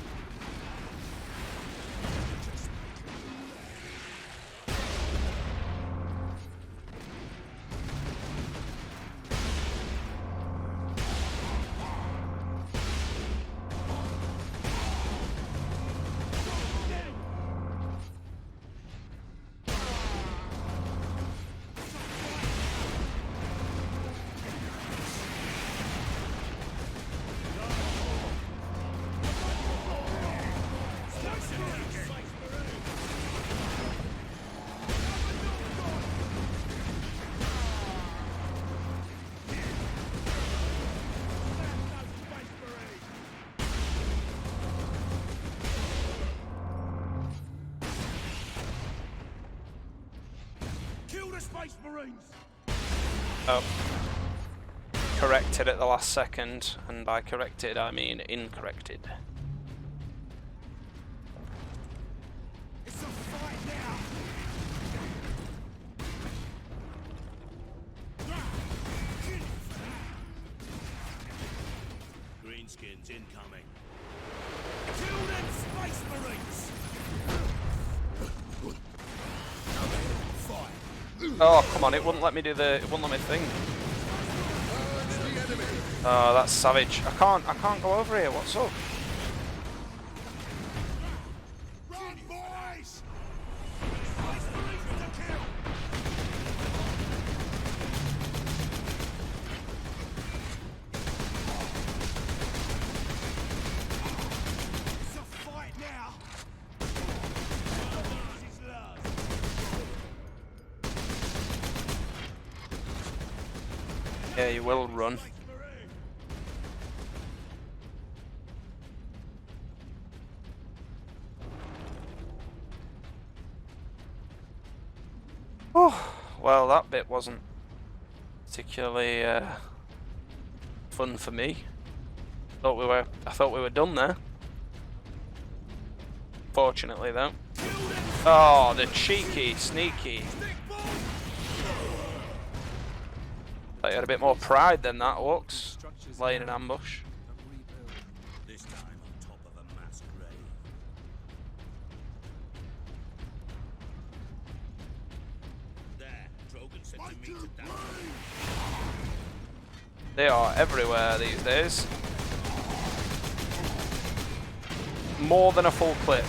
Kill the Space Marines! Oh. Corrected at the last second, and by corrected I mean incorrected. It's a fight now! Greenskins incoming. Kill them Space Marines! Oh, come on, it wouldn't let me do the, it wouldn't let me think. Oh, that's savage. I can't go over here, what's up? Run, boys! Space Marines to kill! It's a fight now! This is last. Yeah, you will run. Oh, well, that bit wasn't particularly fun for me. I thought we were done there. Fortunately, though. Oh, the cheeky, sneaky. Thought you had a bit more pride than that, Orcs. Laying an ambush. This time on top of a mass grave. There, Drogon said to meet at that. They are everywhere these days. More than a full clip.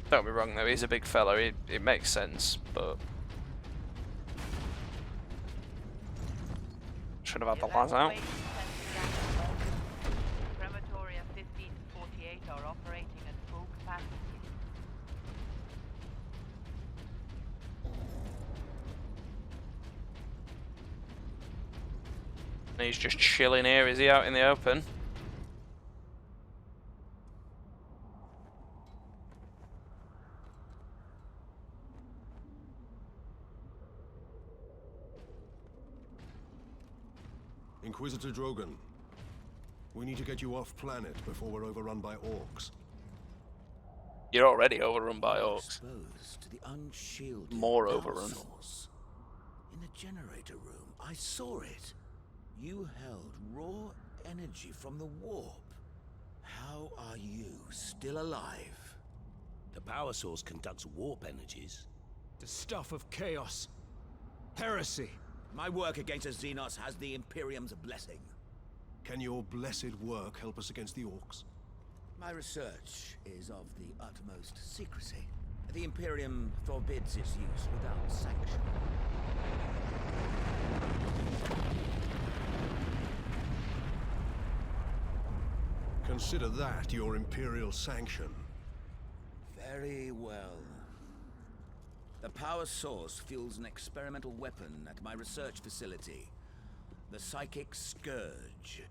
Don't be wrong though, he's a big fella, it makes sense, but should have had the lads out. Crematoria 15 to 48 are operating at full capacity. And he's just chilling here, is he out in the open? Inquisitor Drogon, we need to get you off planet before we're overrun by orcs. You're already overrun by orcs. Exposed to the unshielded More power overrun. source. In the generator room, I saw it. You held raw energy from the warp. How are you still alive? The power source conducts warp energies. The stuff of chaos. Heresy. My work against the Xenos has the Imperium's blessing. Can your blessed work help us against the orcs? My research is of the utmost secrecy. The Imperium forbids its use without sanction. Consider that your Imperial sanction. Very well. The power source fuels an experimental weapon at my research facility. The Psychic Scourge.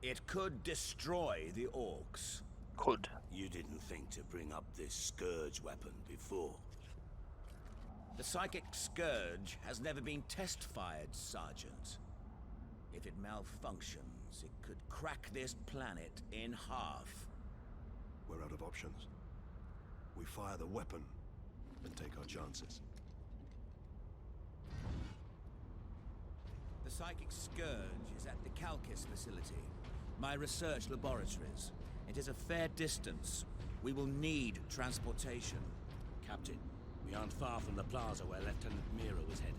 It could destroy the orcs. Could. You didn't think to bring up this Scourge weapon before. The Psychic Scourge has never been test-fired, Sergeant. If it malfunctions, it could crack this planet in half. We're out of options. We fire the weapon and take our chances. The Psychic Scourge is at the Calkis facility, my research laboratories. It is a fair distance. We will need transportation. Captain, we aren't far from the plaza where Lieutenant Mira was headed.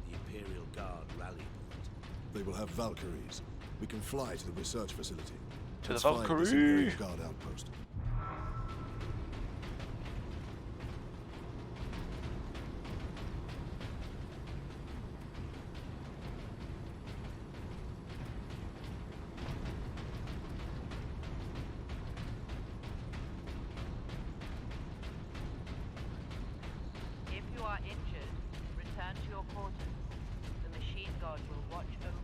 The Imperial Guard rally point. They will have Valkyries. We can fly to the research facility. To the Let's find this Valkyrie! Imperial Guard outpost. If you are injured, return to your quarters. The machine god will watch over you.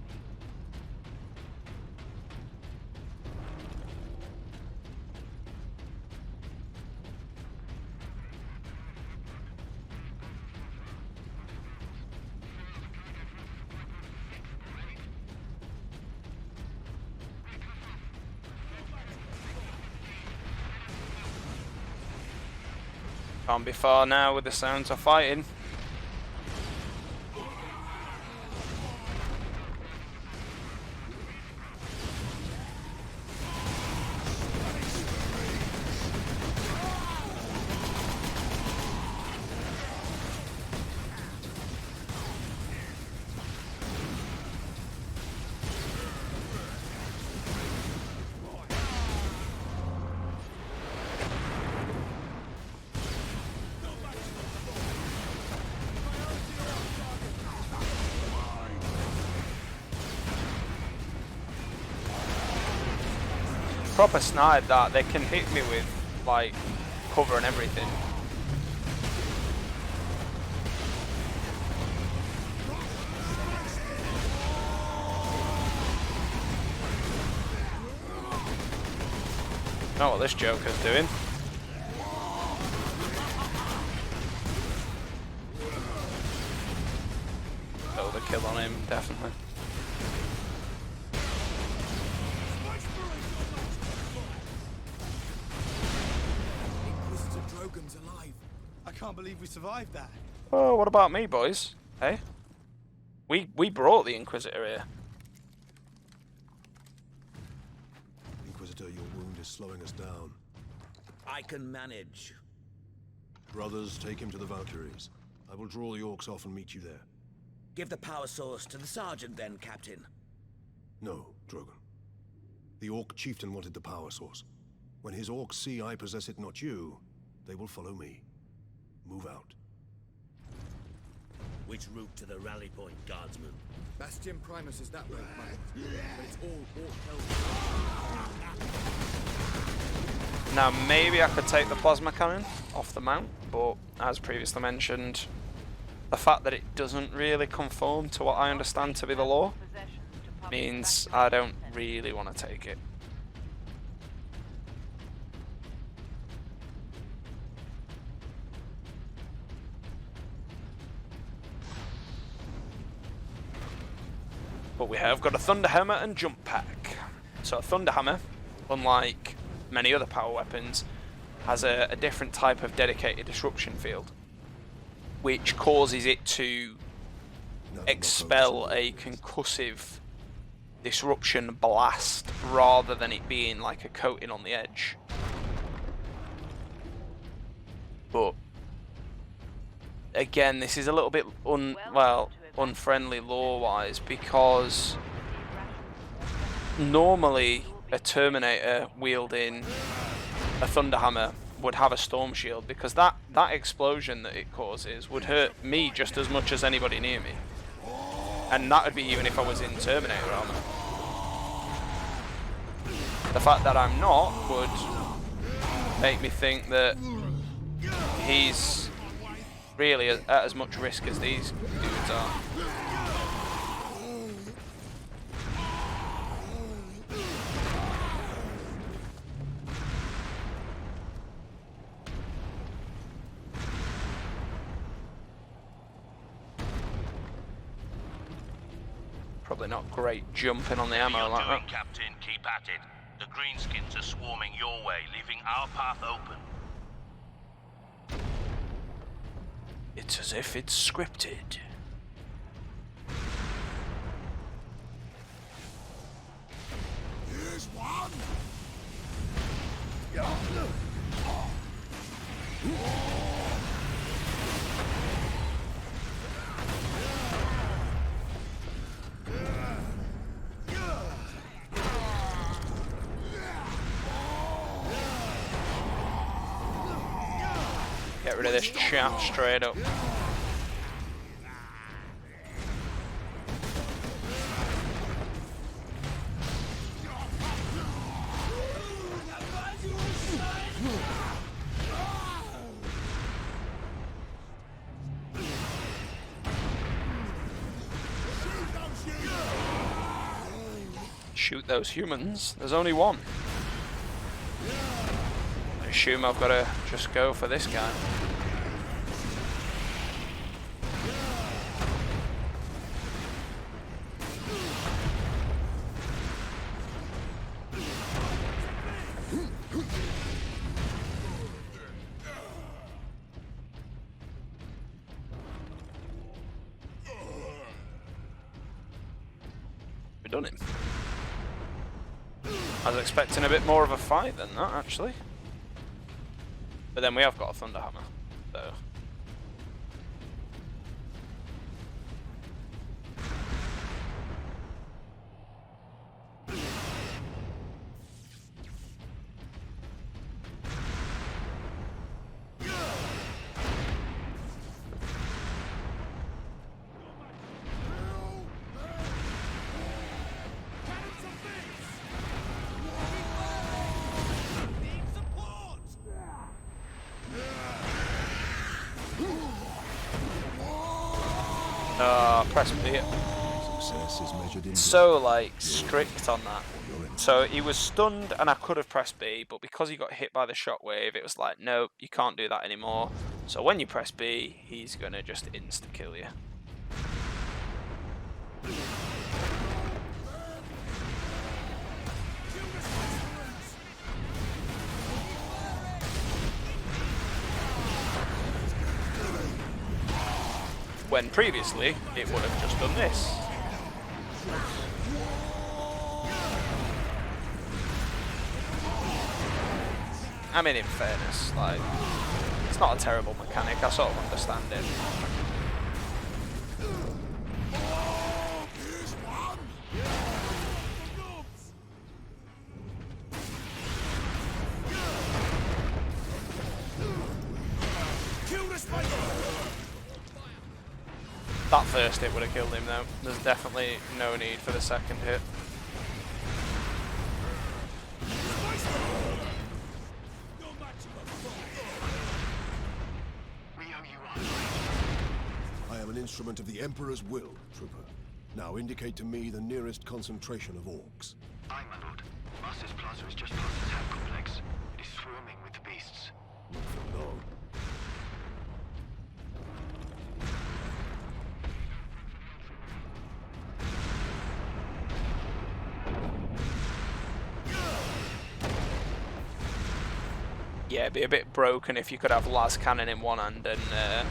Can't be far now with the sounds of fighting. Proper snipe that. They can hit me with like cover and everything. Know what this Joker's doing. Oh, the kill on him, definitely. Inquisitor Drogon's alive. I can't believe we survived that. Oh, what about me, boys? Hey? We brought the Inquisitor here. Inquisitor, your wound is slowing us down. I can manage. Brothers, take him to the Valkyries. I will draw the orcs off and meet you there. Give the power source to the Sergeant then, Captain. No, Drogon. The Orc chieftain wanted the power source. When his orcs see I possess it, not you, they will follow me. Move out. Which route to the rally point, Guardsman? Bastion Primus is that way, mate. But it's all Orc held. Now, maybe I could take the plasma cannon off the mount, but as previously mentioned, the fact that it doesn't really conform to what I understand to be the law means I don't really want to take it. But we have got a Thunderhammer and Jump Pack. So a Thunderhammer, unlike many other power weapons, has a different type of dedicated disruption field, which causes it to expel a concussive disruption blast rather than it being like a coating on the edge. But again, this is a little bit unfriendly lore-wise, because normally a Terminator wielding a Thunderhammer would have a Storm Shield, because that explosion that it causes would hurt me just as much as anybody near me. And that would be even if I was in Terminator armor. The fact that I'm not would make me think that he's really at as much risk as these dudes are. Probably not great jumping on the ammo like that. Captain, keep at it. The greenskins are swarming your way, leaving our path open. It's as if it's scripted. Here's one. Get rid of this chap straight up. Shoot those humans. There's only one. I assume I've got to just go for this guy. We've done him. I was expecting a bit more of a fight than that, actually. But then we have got a Thunderhammer, so... press B. So like strict on that. So he was stunned and I could have pressed B, but because he got hit by the shockwave, it was like, nope, you can't do that anymore. So when you press B, he's gonna just insta-kill you. When previously, it would have just done this. I mean, in fairness, like, it's not a terrible mechanic, I sort of understand it. That first hit would have killed him though. There's definitely no need for the second hit. I am an instrument of the Emperor's will, Trooper. Now indicate to me the nearest concentration of orcs. Aye, my lord. Master's Plaza is just past the town complex. It is swarming with the beasts. Not for long. yeah, it'd be a bit broken if you could have las cannon in one hand and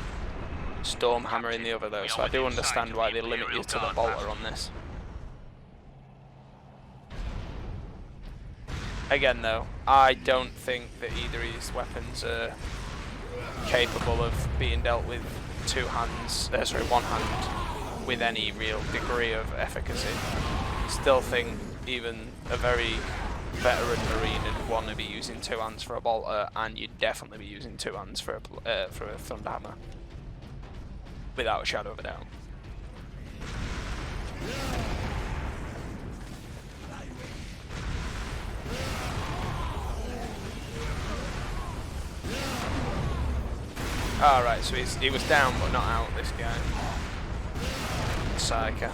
storm hammer in the other, though. So I do understand why they limit you to the bolter on this. Again, though, I don't think that either of these weapons are capable of being dealt with one hand with any real degree of efficacy. Still think even a very veteran marine would want to be using two hands for a bolter, and you'd definitely be using two hands for a thunderhammer, without a shadow of a doubt. Alright, so he was down but not out, this guy. Psyker.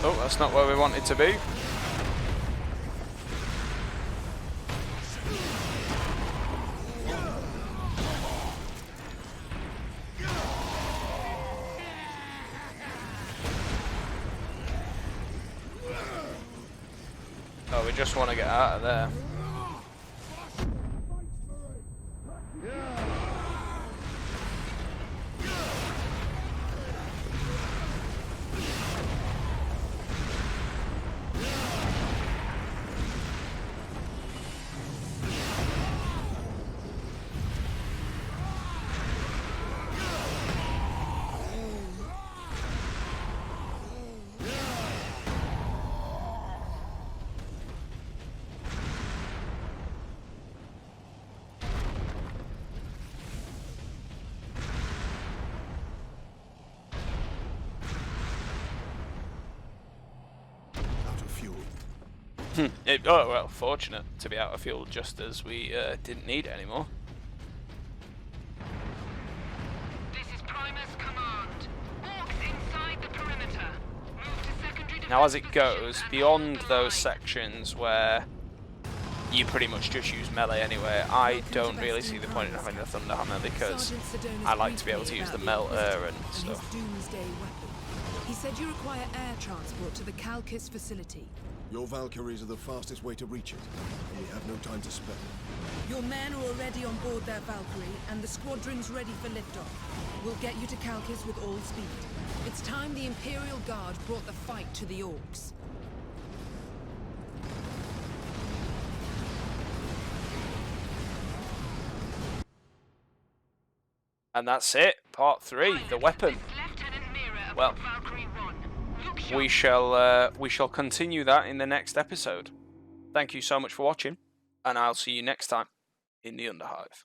Oh, that's not where we wanted to be. Oh, we just want to get out of there. Oh, well, fortunate to be out of fuel just as we didn't need it anymore. This is Primus Command. Orcs inside the perimeter. Move to secondary defense. Now, as it goes, beyond those sections where you pretty much just use melee anyway, I don't really see the point in having the thunderhammer because I like to be able to use the melter and stuff. He said you require air transport to the Calkis facility. Your Valkyries are the fastest way to reach it, and we have no time to spare. Your men are already on board their Valkyrie, and the squadron's ready for liftoff. We'll get you to Calkis with all speed. It's time the Imperial Guard brought the fight to the Orcs. And that's it, part 3, the weapon. Well, we shall continue that in the next episode. Thank you so much for watching, and I'll see you next time in the Underhive.